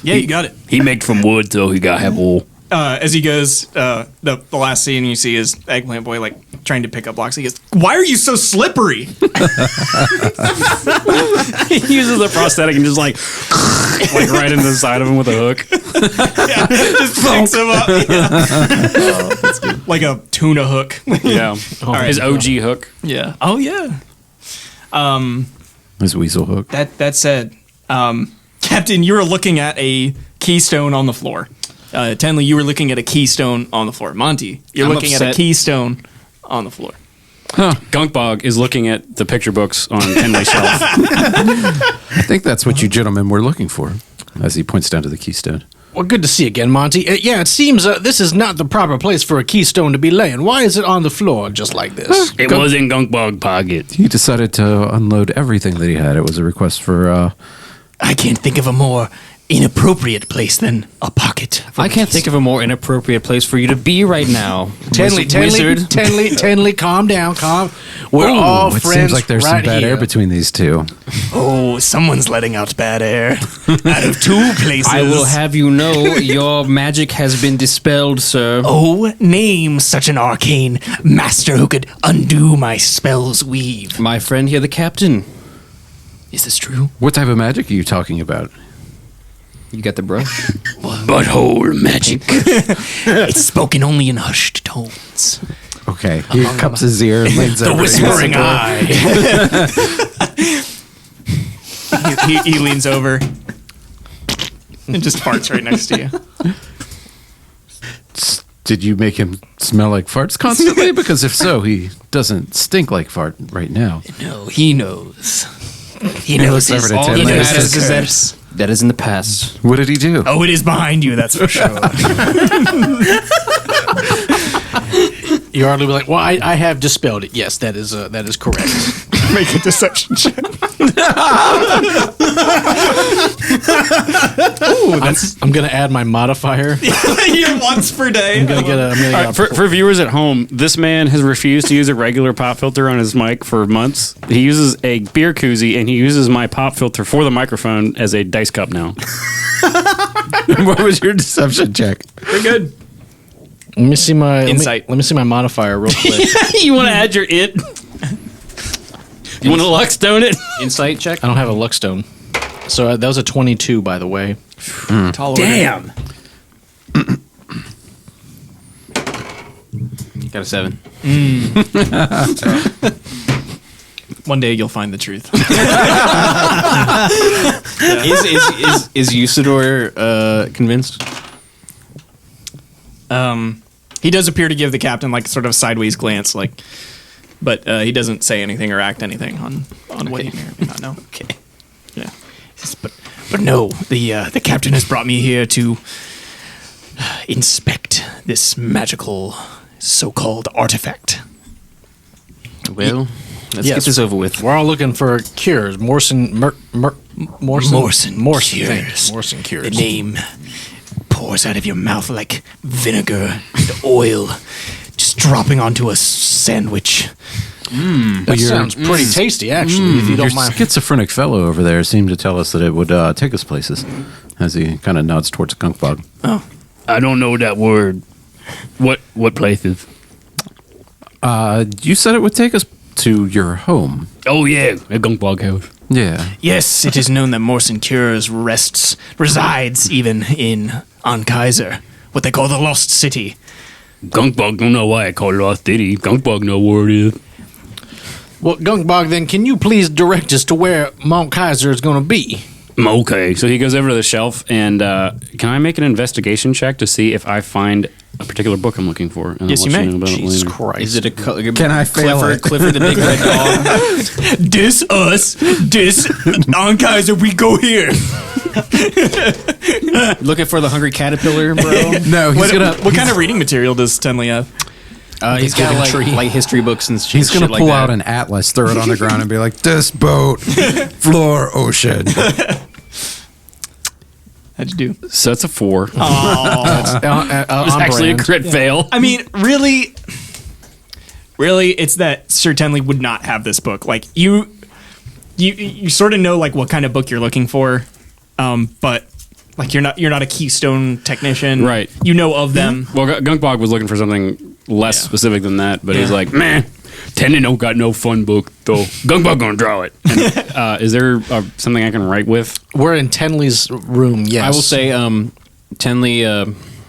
Yeah, you got it. He made from wood, so he got to have oil. As he goes, the last scene you see is Eggplant Boy like trying to pick up Loxley. He goes, "Why are you so slippery?" He uses the prosthetic and just like right into the side of him with a hook. Yeah, just picks him up. Yeah. Like a tuna hook. Yeah, right. his OG hook. Yeah. Oh yeah. His weasel hook. That said, Captain, you were looking at a keystone on the floor. Tenley, you were looking at a keystone on the floor. Monty, you're I'm looking at a upset. keystone on the floor. Gunkbog is looking at the picture books on Tenley's shelf. I think that's what you gentlemen were looking for, as he points down to the keystone. Well, good to see you again, Monty. Yeah, it seems this is not the proper place for a keystone to be laying. Why is it on the floor just like this? It was in Gunkbog pocket. He decided to unload everything that he had. It was a request for, I can't think of a more inappropriate place than a pocket. I can't think of a more inappropriate place for you to be right now. Tenley, calm down, calm. We're all it friends. seems like there's right some bad here. air between these two. Oh, someone's letting out bad air out of 2 places. I will have you know your magic has been dispelled, sir. Oh, name such an arcane master who could undo my spell's weave. My friend here, the captain. Is this true? What type of magic are you talking about? You got the brush? Butthole magic. It's spoken only in hushed tones. Okay. He cups his ear and leans The over. whispering eye. He leans over and just farts right next to you. Did you make him smell like farts constantly? Because if so, he doesn't stink like fart right now. No, he knows. He knows his, All he that knows matters his is that- curse. That is in the past. What did he do? Oh, it is behind you, that's for sure. You hardly be like, well, I have dispelled it. Yes, that is correct. Make a deception check. I'm gonna add my modifier. You're once per day. I'm gonna get a For viewers at home, this man has refused to use a regular pop filter on his mic for months. He uses a beer koozie, and he uses my pop filter for the microphone as a dice cup now. What was your deception check? We're good. Let me see my Insight. Let me see my modifier real quick. You want to add your it? You want to luckstone it? Insight check? I don't have a luckstone. So that was a 22, by the way. Tall order. Damn. Got a 7. One day you'll find the truth. Is Usador convinced? He does appear to give the captain like sort of a sideways glance, like, but he doesn't say anything or act anything on what he may or may not know. Okay. Yeah. But no, the captain has brought me here to inspect this magical so-called artifact. Well, let's Yes. get this over with. We're all looking for cures. Morrison Morrison Morrison. cures. Thank you. Morrison cures. The name pours out of your mouth like vinegar and oil, just dropping onto a sandwich. That sounds pretty tasty, actually. If you Your don't mind. schizophrenic fellow over there seemed to tell us that it would take us places, as he kind of nods towards Gunkbog. I don't know that word. What places? You said it would take us to your home. Oh yeah, a Gunkbog house. Yeah. Yes, it is known that Morrison Cures resides even on Kaiser, what they call the Lost City. Gunkbog don't know why I call it Lost City. Gunkbog know where it is. Well, Gunkbog, then can you please direct us to where Mount Kaiser is going to be? Okay, so he goes over to the shelf, and can I make an investigation check to see if I find a particular book I'm looking for? And Yes, I'll you let may. know about it Jesus later. Christ. Is it a Can I fail Clifford, it? Clifford the big red dog? Dis us, on Kaiser, we go here. Looking for the hungry caterpillar, bro? No, he's gonna. What kind of reading material does Tenley have? He's got like history books and He's gonna shit like pull that. out an atlas, throw it on the ground, and be like, "This boat, floor, ocean." How'd you do? So that's a 4. It's It's actually a crit fail. I mean, really, it's that Sir Tenley would not have this book. Like you sort of know like what kind of book you're looking for, but like you're not a keystone technician, Right. You know of them. Well, Gunkbog was looking for something less specific than that, but he's like, man, Tendon don't got no fun book, though. Gunkbog gonna draw it. And, is there something I can write with? We're in Tenley's room, yes. I will say, Tenley,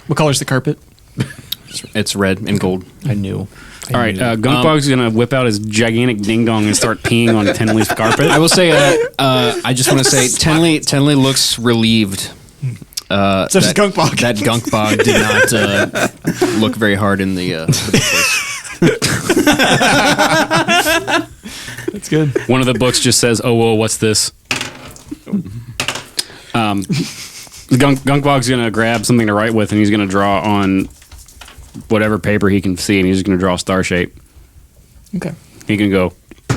What color's the carpet? it's red and gold. I knew. All right, Gunkbog's gonna whip out his gigantic ding dong and start peeing on Tenley's carpet. I will say, I just want to say, Tenley looks relieved. So does Gunkbog. That Gunkbog did not look very hard in the bookcase. That's good. One of the books just says, "Oh, whoa, what's this?" Gunkbog's gonna grab something to write with, and he's gonna draw on whatever paper he can see, and he's just gonna draw a star shape. Okay. He can go,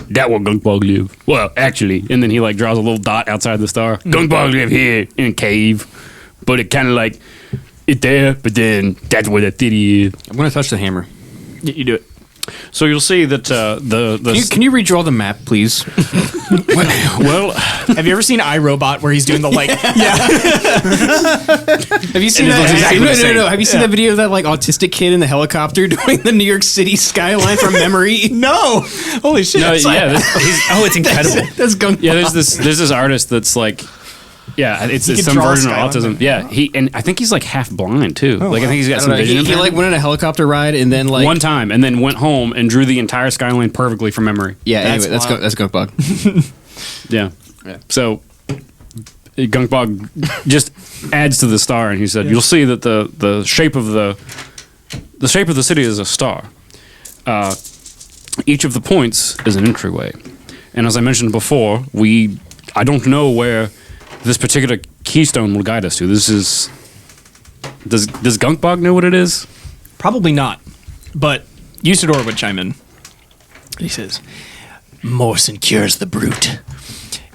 "That where Gunkbog live." Well, actually, and then he like draws a little dot outside the star. Gunkbog live here in a cave, but it kind of like it there, but then that's where the city is. I'm going to touch the hammer. You do it. So you'll see that Can you redraw the map, please? well, Have you ever seen iRobot where he's doing the like? Yeah. Have you seen It looks exactly the same. No. Have you seen that video of that like autistic kid in the helicopter doing the New York City skyline from memory? No. Holy shit. no, yeah, It's incredible. That's Gunk. yeah. There's this artist that's like, yeah, it's can some draw a version of skyline. autism. Yeah, and I think he's like half blind too. Like I think he's got some vision. He like went on a helicopter ride and then like one time, and then went home and drew the entire skyline perfectly from memory. yeah. That's Anyway, wild. that's Gunkbog. Yeah. Yeah. So Gunkbog just adds to the star, and he said, "You'll see that the shape of the shape of the city is a star. Each of the points is an entryway, and as I mentioned before, I don't know where this particular keystone will guide us to. This is does Gunkbog know what it is? Probably not. But Usador would chime in. He says, Morrison cures the brute.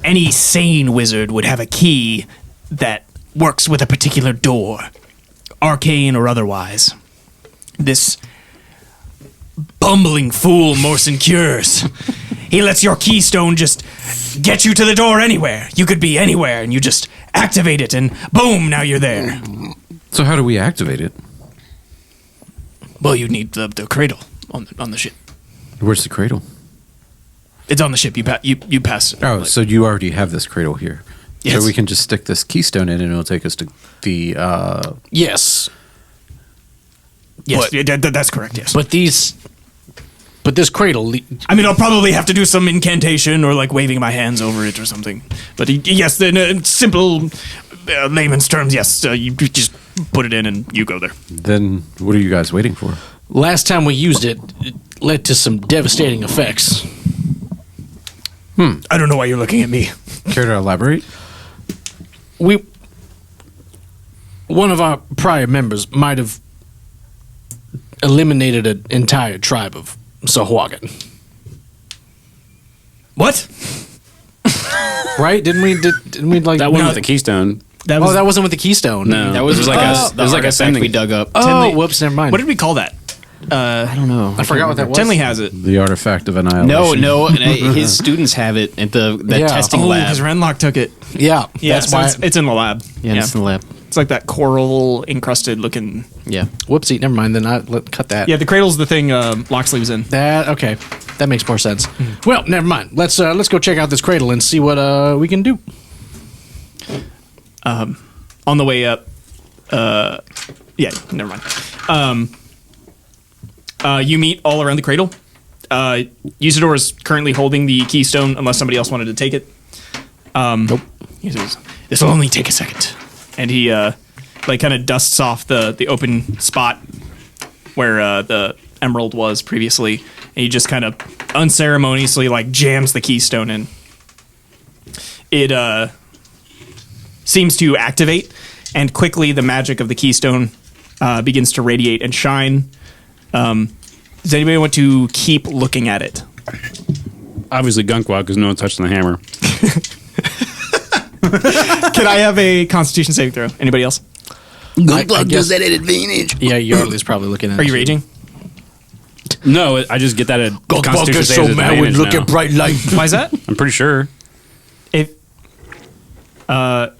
Any sane wizard would have a key that works with a particular door, arcane or otherwise. This bumbling fool Morrison cures. He lets your keystone just get you to the door anywhere. You could be anywhere, and you just activate it, and boom, now you're there. So how do we activate it? Well, you need the cradle on the ship. Where's the cradle? It's on the ship. You pass. Oh, so you already have this cradle here. Yes. So we can just stick this keystone in, and it'll take us to the. Yes. Yes, that's correct. Yes. But this cradle, I mean, I'll probably have to do some incantation or like waving my hands over it or something. But yes, in simple layman's terms, yes, you just put it in and you go there. Then what are you guys waiting for? last time we used it, led to some devastating effects. I don't know why you're looking at me. Care to elaborate? One of our prior members might have eliminated an entire tribe of Sahuagin. What? Right? Didn't we like That one with the keystone. That was that wasn't with the keystone. No, That was it was like the it was like a artifact sending. we dug up. Oh, Tenley- whoops, never mind. What did we call that? I don't know. I forgot what that was. Tenley has it. The artifact of annihilation. No, his students have it at the Yeah. testing Oh, lab. because Renlock took it. Yeah, Yeah, that's so why. it's in the lab. Yeah, it's in the lab. It's like that coral encrusted looking. Yeah. Whoopsie, never mind. Then cut that. Yeah, the cradle's the thing Loxley was in. That okay. That makes more sense. Well, never mind. Let's go check out this cradle and see what we can do. On the way up. Yeah, never mind. You meet all around the cradle. Usador is currently holding the keystone unless somebody else wanted to take it. Nope. He says, "This will only take a second." And he kind of dusts off the open spot where the emerald was previously, and he just kind of unceremoniously jams the keystone in. It seems to activate, and quickly the magic of the keystone begins to radiate and shine. Does anybody want to keep looking at it? Obviously, Gunkwad because no one touched the hammer. Can I have a Constitution saving throw? Anybody else? Gunpla does that at advantage. Yeah, Yardley's probably looking at. Are you raging? No, I just get that at Constitution gets saves so mad when advantage you look now. at bright light. Why is that? I'm pretty sure. If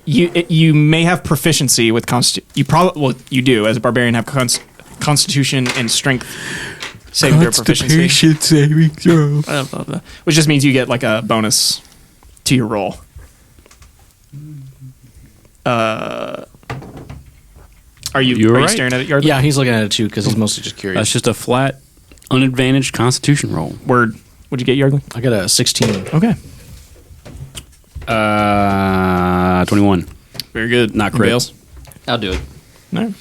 you may have proficiency with you do as a barbarian have Constitution and Strength saving throw proficiency. saving throw. Blah, blah, blah. Which just means you get a bonus to your roll. Are you right. staring at it, Yardley? Yeah, he's looking at it too because he's mostly just curious. That's just a flat, unadvantaged Constitution roll. Word. What'd you get, Yardley? I got a 16. Okay. 21. Very good. Not Anybody crit. else? I'll do it. No.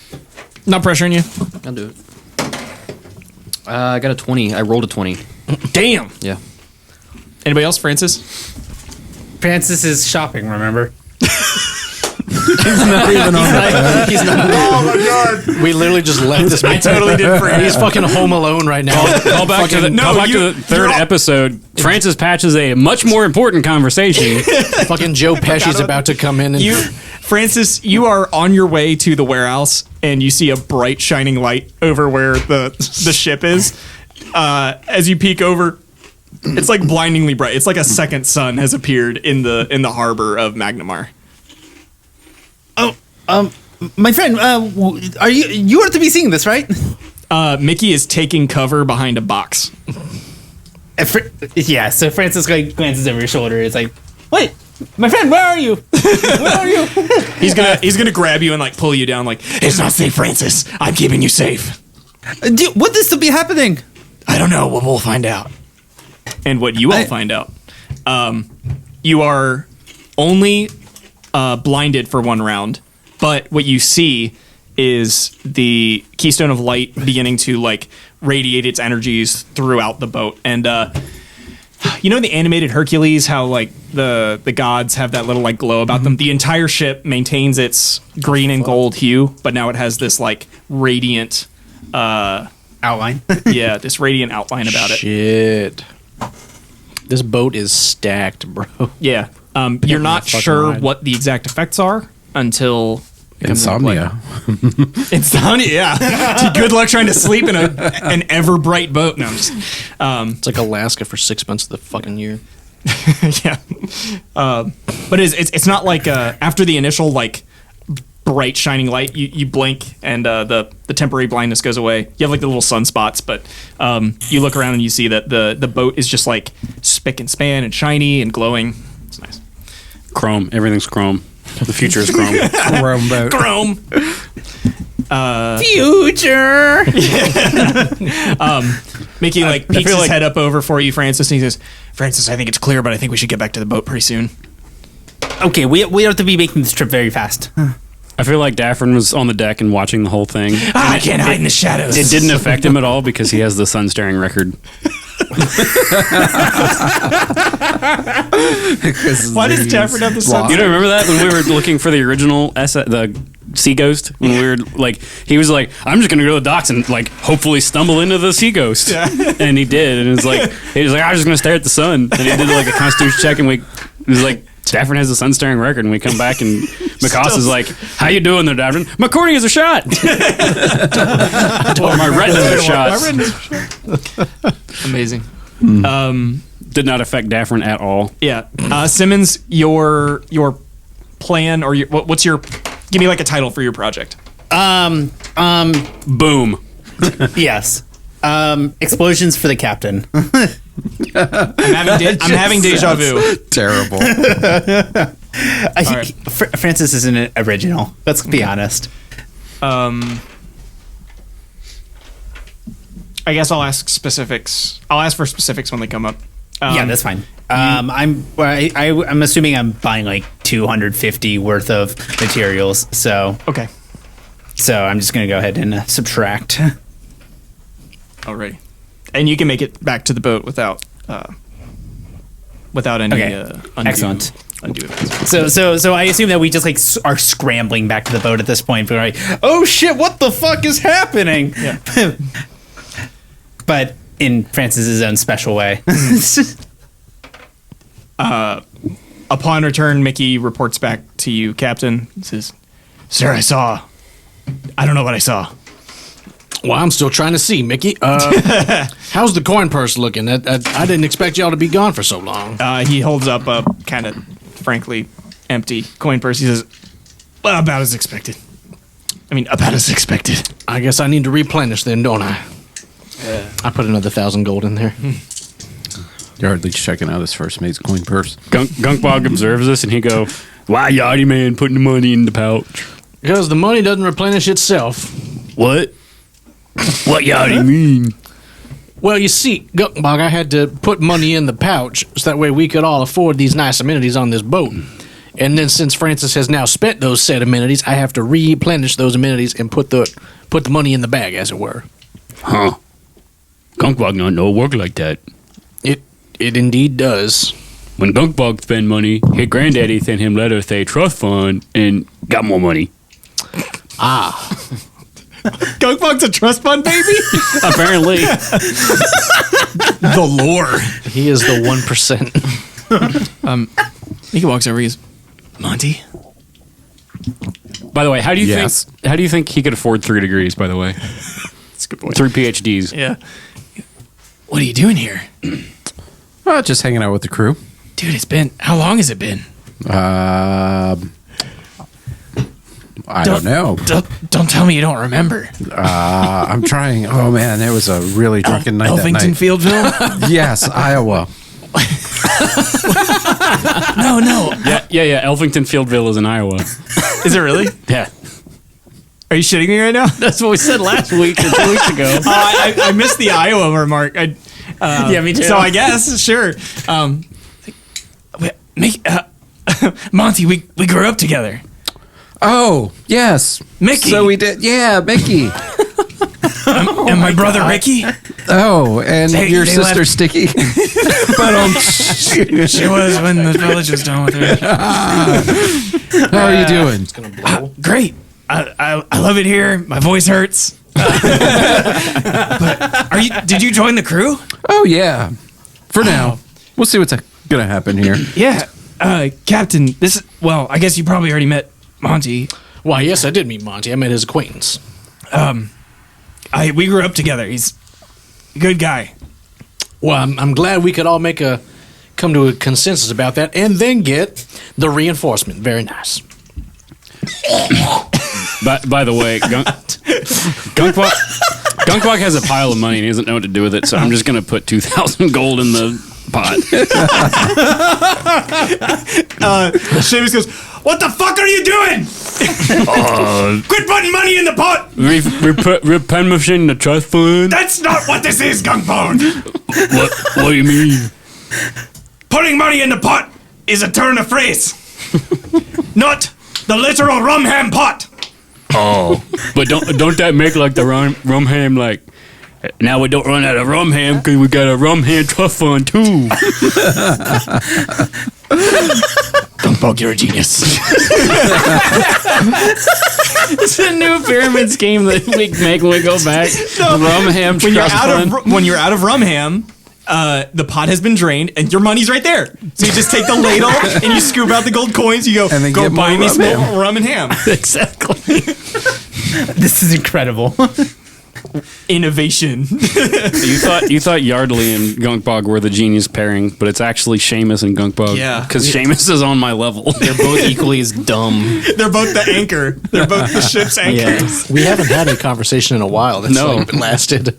Not pressuring you. I'll do it. I got a 20. I rolled a 20. Damn. Yeah. Anybody else, Francis? Francis is shopping, remember? He's not. Oh my god! We literally just left this. I totally did for He's fucking home alone right now. Call back to the, to the third episode. Francis patches a much more important conversation. Fucking Joe Pesci's about to come in and Francis, you are on your way to the warehouse, and you see a bright, shining light over where the ship is. As you peek over, it's blindingly bright. It's like a second sun has appeared in the harbor of Magnamar. My friend, are you are to be seeing this, right? Mickey is taking cover behind a box. Yeah, so Francis glances over his shoulder. It's like, wait, my friend, where are you? Where are you? He's gonna grab you and pull you down. It's not safe, Francis. I'm keeping you safe. What is to be happening? I don't know. We'll find out. And what you all find out, you are only blinded for one round, but what you see is the keystone of light beginning to radiate its energies throughout the boat. And you know the animated Hercules, how the gods have that little glow about them? The entire ship maintains its green and gold hue, but now it has this radiant Outline. yeah, this radiant outline about it. Shit. This boat is stacked, bro. Yeah. You're not fucking sure ride. what the exact effects are until it comes into play. Insomnia. Insomnia, yeah. Good luck trying to sleep in an ever bright boat. No, I'm just, It's like Alaska for 6 months of the fucking year. yeah. But it's not after the initial bright shining light, you blink and the temporary blindness goes away. You have the little sunspots, but you look around and you see that the boat is just spick and span and shiny and glowing. It's nice. Chrome. Everything's chrome. The future is chrome. Chrome boat. Chrome. Future. Mickey peeks his head up over for you, Francis, and he says, "Francis, I think it's clear, but I think we should get back to the boat pretty soon." Okay, we have to be making this trip very fast. I feel like Daffrin was on the deck and watching the whole thing. I can't hide in the shadows. It didn't affect him at all because he has the sun staring record. Why does Daffrin have the sun? You don't remember that when we were looking for the original the Sea Ghost? When we were like, he was like, I'm just gonna go to the docks and like hopefully stumble into the Sea Ghost. Yeah. And he did, and it was like I was just gonna stare at the sun, and he did like a constitution check, and it was like. Daffrin has a sun staring record, and we come back, and McCoss is like, "How you doing there, Daffrin? My corneas are shot, or my retinas are shot." Amazing. Did not affect Daffrin at all. Yeah. Simmons, your plan or what's your? Give me like a title for your project. Boom. Yes. Explosions for the captain. I'm having deja vu. Terrible. Francis isn't original. Let's be honest. I guess I'll ask specifics. I'll ask for specifics when they come up. Yeah, that's fine. I'm assuming I'm buying like 250 worth of materials. So Okay. I'm just gonna go ahead and subtract. Alrighty. And you can make it back to the boat without any undue, Excellent. undue events. So I assume that we just like are scrambling back to the boat at this point. We're like, oh shit, what the fuck is happening? Yeah. But in Francis's own special way. Upon return, Mickey reports back to you, Captain. He says, "Sir, I don't know what I saw." Well, I'm still trying to see, Mickey. How's the coin purse looking? I didn't expect y'all to be gone for so long. He holds up a kind of, frankly, empty coin purse. He says, "Well, about as expected. I guess I need to replenish then, don't I? I put another 1,000 gold in there. Yardley's checking out his first mate's coin purse. Gunkbog observes this, and he go, "Why, Yachty man, putting the money in the pouch?" Because the money doesn't replenish itself. What? What Yachty mean? Well, you see, Gunkbog, I had to put money in the pouch so that way we could all afford these nice amenities on this boat. And then since Francis has now spent those said amenities, I have to replenish those amenities and put the money in the bag, as it were. Huh. Gunkbog don't know work like that. It indeed does. When Gunkbog spend money, his granddaddy sent him letter say trust fund and got more money. Gunkbog's a trust fund baby? Apparently. The lore. He is the 1%. Mickey walks over, he goes, "Monty?" By the way, how do you Yes. think he could afford 3 degrees, by the way? That's a good point. 3 PhDs. Yeah. What are you doing here? Just hanging out with the crew. Dude, how long has it been? I don't know. Don't tell me you don't remember. I'm trying. Oh man, it was a really drunken night that Elvington night. Fieldville? Yes, Iowa. No. Yeah. Elvington Fieldville is in Iowa. Is it really? Yeah. Are you shitting me right now? That's what we said last week or 2 weeks ago. I missed the Iowa remark. Yeah, me too. So I guess, sure. Monty, we grew up together. Oh yes, Mickey. So we did. Yeah, Mickey. And my brother Ricky? Oh, and your they sister left- Sticky. She was when the village was done with her. How are you doing? Great. I love it here. My voice hurts. But did you join the crew? Oh yeah. For now, we'll see what's gonna happen here. Yeah. Captain, I guess you probably already met Monty. Why, yes, I did meet Monty. I met his acquaintance. We grew up together. He's a good guy. Well, I'm glad we could all come to a consensus about that and then get the reinforcement. Very nice. By the way, Gunkbog has a pile of money and he doesn't know what to do with it, so I'm just going to put 2,000 gold in the pot. Seamus goes, "What the fuck are you doing? Quit putting money in the pot! Replenishing the trust fund? That's not what this is, Gunkbone! What do you mean? Putting money in the pot is a turn of phrase. Not the The literal rum ham pot. Oh, but don't that make like the rum ham like? Now we don't run out of rum ham because we got a rum ham trust fund too. Gunkbog, you're a genius. It's a new pyramid scheme that we make when we go back. Rum ham When you're trust out fund. of when you're out of rum ham, the pot has been drained and your money's right there. So you just take the ladle and you scoop out the gold coins. You go, And then go get more buy me rum some ham." rum and ham. Exactly. This is incredible. Innovation. You thought Yardley and Gunkbog were the genius pairing, but it's actually Seamus and Gunkbog. Yeah. because Seamus is on my level. They're both equally as dumb. They're both the anchor. They're both the ship's anchors. We haven't had a conversation in a while. That's No. like lasted.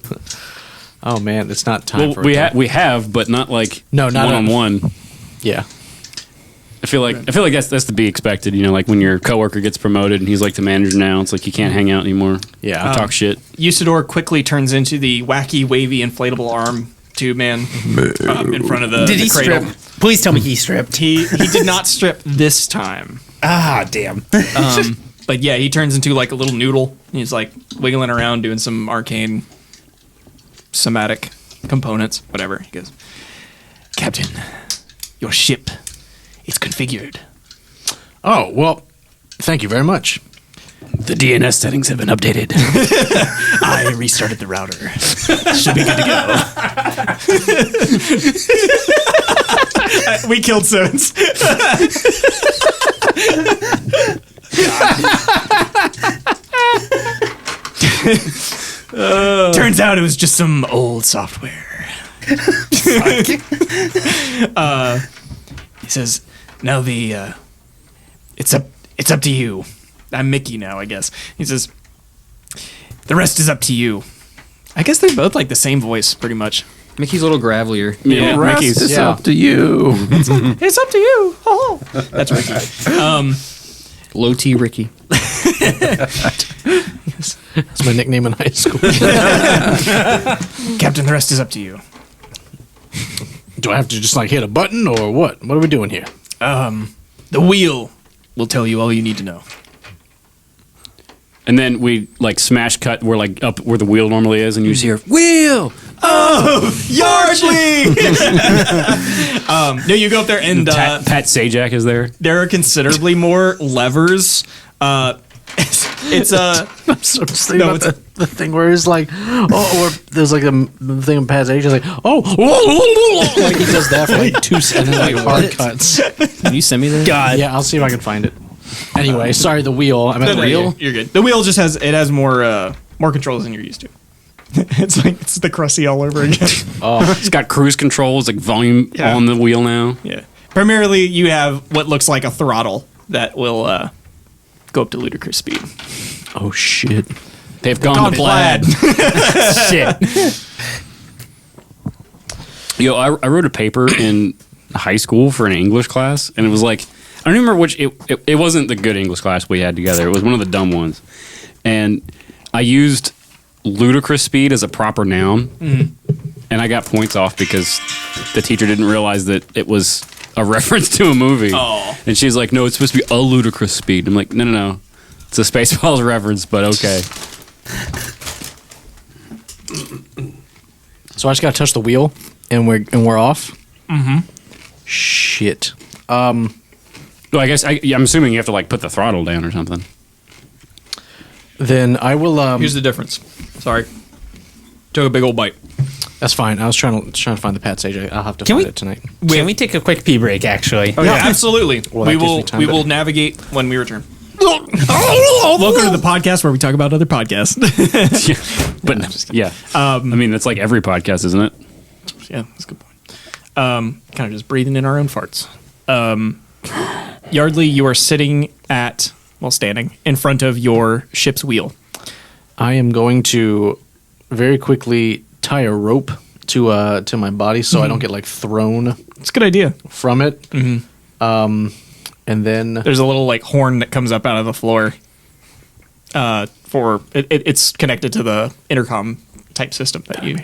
Oh man, it's not time Well, for we it. we have, but not like No, not one on one. Yeah. I feel like that's to be expected. You know, like when your coworker gets promoted and he's like the manager now, it's like you can't hang out anymore. Yeah. Talk shit. Usador quickly turns into the wacky, wavy, inflatable arm tube man in front of the, Did the he cradle. strip? Please tell me he stripped. He did not strip this time. Ah, damn. But yeah, he turns into like a little noodle. He's like wiggling around doing some arcane somatic components, whatever. He goes, Captain, your ship is configured. Oh well, thank you very much. The DNS settings have been updated. I restarted the router. Should be good to go. we killed Simmons. Turns out it was just some old software. He says, "Now it's up to you." I'm Mickey now, I guess. He says, the rest is up to you. I guess they're both like the same voice, pretty much. Mickey's a little gravelier. Yeah, Rest Ricky's. is up to you. It's up to you. Oh. That's Ricky. Low T Ricky. That's my nickname in high school. Captain, the rest is up to you. Do I have to just like hit a button or what? What are we doing here? The wheel will tell you all you need to know. And then we like smash cut. We're like up where the wheel normally is, and you hear wheel. Yardley! No, you go up there and Pat Sajak is there. there are considerably more levers. It's I'm so just thinking No, about the thing where it's like, or there's like the thing in Pat's age, like, oh, like he does that for like 2 seconds, and then like hard cuts. Can you send me that? God. Yeah, I'll see if I can find it. Anyway, sorry, the wheel. I meant the no, wheel. You're good. The wheel just has more controls than you're used to. It's the Crusty all over again. It's got cruise controls, like volume Yeah. on the wheel now. Yeah. Primarily, you have what looks like a throttle that will go up to ludicrous speed. Oh shit! They've gone to plaid. Shit. Yo, I wrote a paper in high school for an English class, and it was like, I don't remember which, it wasn't the good English class we had together. It was one of the dumb ones. And I used ludicrous speed as a proper noun, and I got points off because the teacher didn't realize that it was a reference to a movie. Oh. And she's like, no, it's supposed to be a ludicrous speed. I'm like, no. It's a Spaceballs reference, but okay. So I just gotta touch the wheel, and we're off. Mm-hmm. Shit. Well, I guess I'm assuming you have to like put the throttle down or something. Then I will. Here's the difference. Sorry. Took a big old bite. That's fine. I was trying to find the Pat Sage. I'll have to Can find we- it tonight. Can we take a quick pee break, actually? Oh, yeah, absolutely. Well, that we gives me will time we to- will navigate when we return. Welcome to the podcast where we talk about other podcasts. But yeah, I mean, that's like every podcast, isn't it? Yeah, that's a good point. Kind of just breathing in our own farts. Yardley, you are standing in front of your ship's wheel. I am going to very quickly tie a rope to my body so I don't get like thrown It's a good idea. from it. Mm-hmm. And then There's a little like horn that comes up out of the floor. It's connected to the intercom type system that you.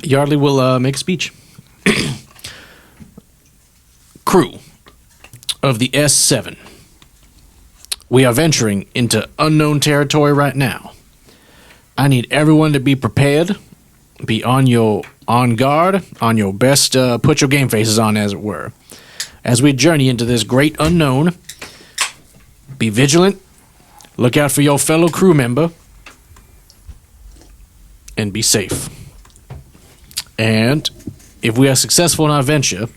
Yardley will make a speech. Crew of the S7, we are venturing into unknown territory right now. I need everyone to be prepared, be on guard, on your best, put your game faces on, as it were. As we journey into this great unknown, be vigilant, look out for your fellow crew member, and be safe. And if we are successful in our venture,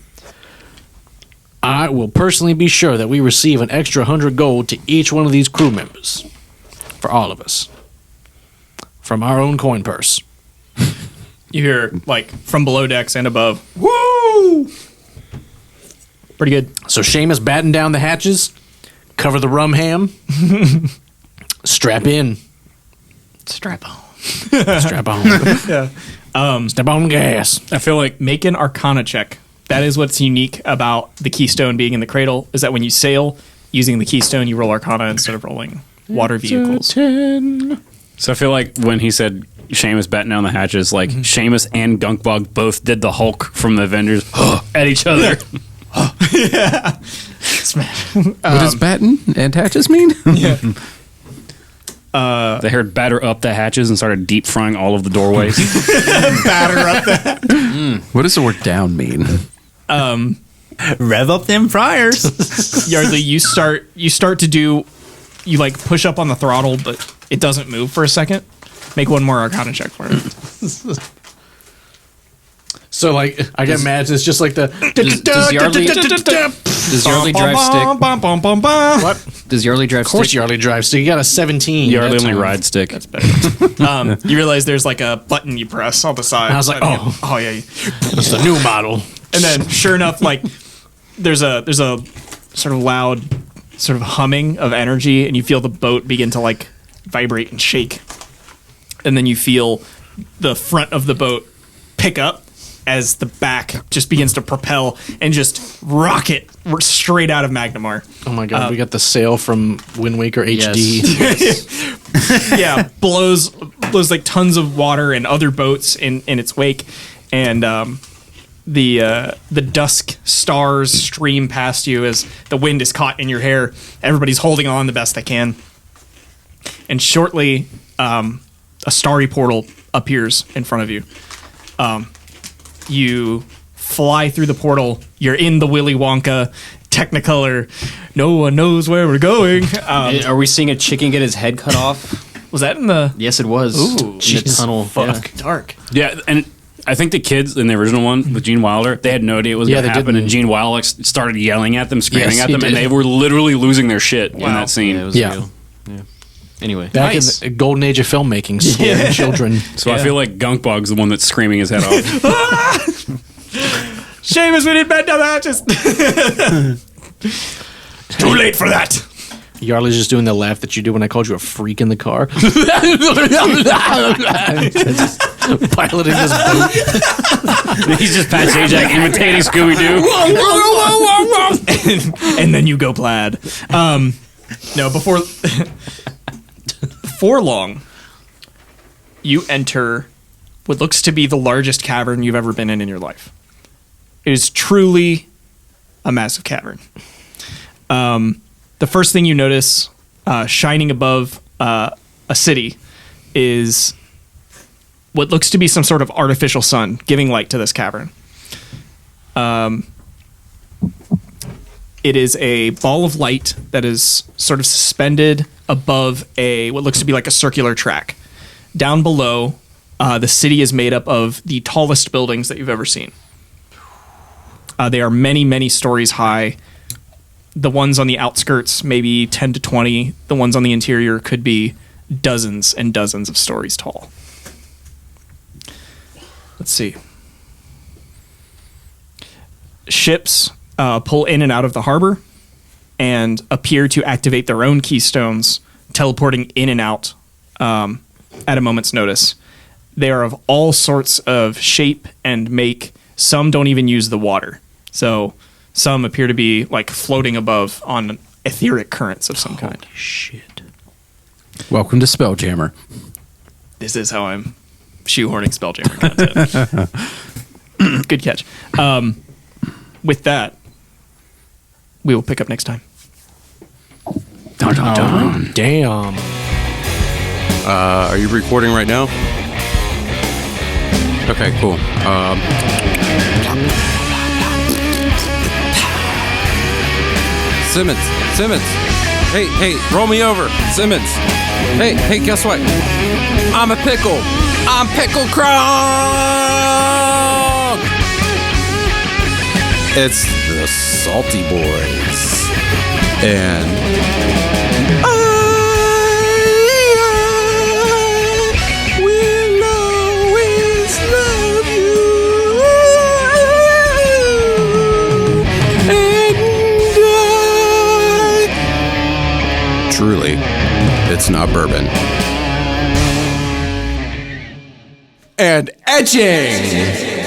I will personally be sure that we receive an extra 100 gold to each one of these crew members. For all of us. From our own coin purse. You hear, like, from below decks and above, woo! Pretty good. So Seamus batten down the hatches, cover the rum ham, strap in. Strap on. Strap on. Step on gas. I feel like make an Arcana check. That is what's unique about the keystone being in the cradle, is that when you sail, using the keystone, you roll Arcana instead of rolling water vehicles. So I feel like when he said Seamus batting down the hatches, like Seamus and Gunkbog both did the Hulk from the Avengers at each other. What does batten and hatches mean? They heard batter up the hatches and started deep frying all of the doorways. Batter up that. What does the word down mean? Rev up them fryers. Yardley, you start to do, you like push up on the throttle, but it doesn't move for a second. Make one more Arcana check for it. So, like, I get mad. It's just like the... Does Yardley drive stick? What? Does Yardley drive Of course stick? Yardley drives stick. You got a 17. Yardley that only time. ride stick. That's better. You realize there's like a button you press on the side. I was like, oh yeah. That's the new model. And then, sure enough, like there's a sort of loud, sort of humming of energy, and you feel the boat begin to like vibrate and shake. And then you feel the front of the boat pick up as the back just begins to propel and just rocket straight out of Magnamar. Oh my god, we got the sail from Wind Waker HD. Yeah, blows like tons of water and other boats in its wake, and the dusk stars stream past you as the wind is caught in your hair. Everybody's holding on the best they can, and shortly, a starry portal appears in front of you. You fly through the portal. You're in the Willy Wonka Technicolor. No one knows where we're going. Are we seeing a chicken get his head cut off? Was that in the? Yes, it was. Ooh, in the tunnel. Fuck, dark. Yeah, and I think the kids in the original one with Gene Wilder, they had no idea what was going to happen, and Gene Wilder like, started yelling at them, screaming at them, and they were literally losing their shit in that scene. Yeah, it was real. Yeah. Anyway, Back in the golden age of filmmaking, scaring children. So I feel like Gunkbog's the one that's screaming his head off. Seamus, we need bed down the hatches. Too late for that. Yarley's just doing the laugh that you do when I called you a freak in the car. Piloting this boat. He's just Pat Sajak imitating Scooby-Doo. And then you go plaid. No, before long, you enter what looks to be the largest cavern you've ever been in your life. It is truly a massive cavern. The first thing you notice, shining above a city, is what looks to be some sort of artificial sun giving light to this cavern. It is a ball of light that is sort of suspended above what looks to be like a circular track. Down below, the city is made up of the tallest buildings that you've ever seen. They are many, many stories high. The ones on the outskirts, maybe 10 to 20. The ones on the interior could be dozens and dozens of stories tall. Let's see. Ships pull in and out of the harbor and appear to activate their own keystones, teleporting in and out at a moment's notice. They are of all sorts of shape and make. Some don't even use the water. So some appear to be like floating above on etheric currents of some kind. Shit. Welcome to Spelljammer. This is how I'm shoehorning Spelljammer content. Good catch. With that, we will pick up next time. Dun, dun, dun. Damn. Are you recording right now? Okay, cool. Simmons. Hey, roll me over. Simmons. Hey, guess what? I'm a pickle. I'm Pickle Krog. It's the Salty Boys. And I will always love you. And truly, it's not bourbon. And etching.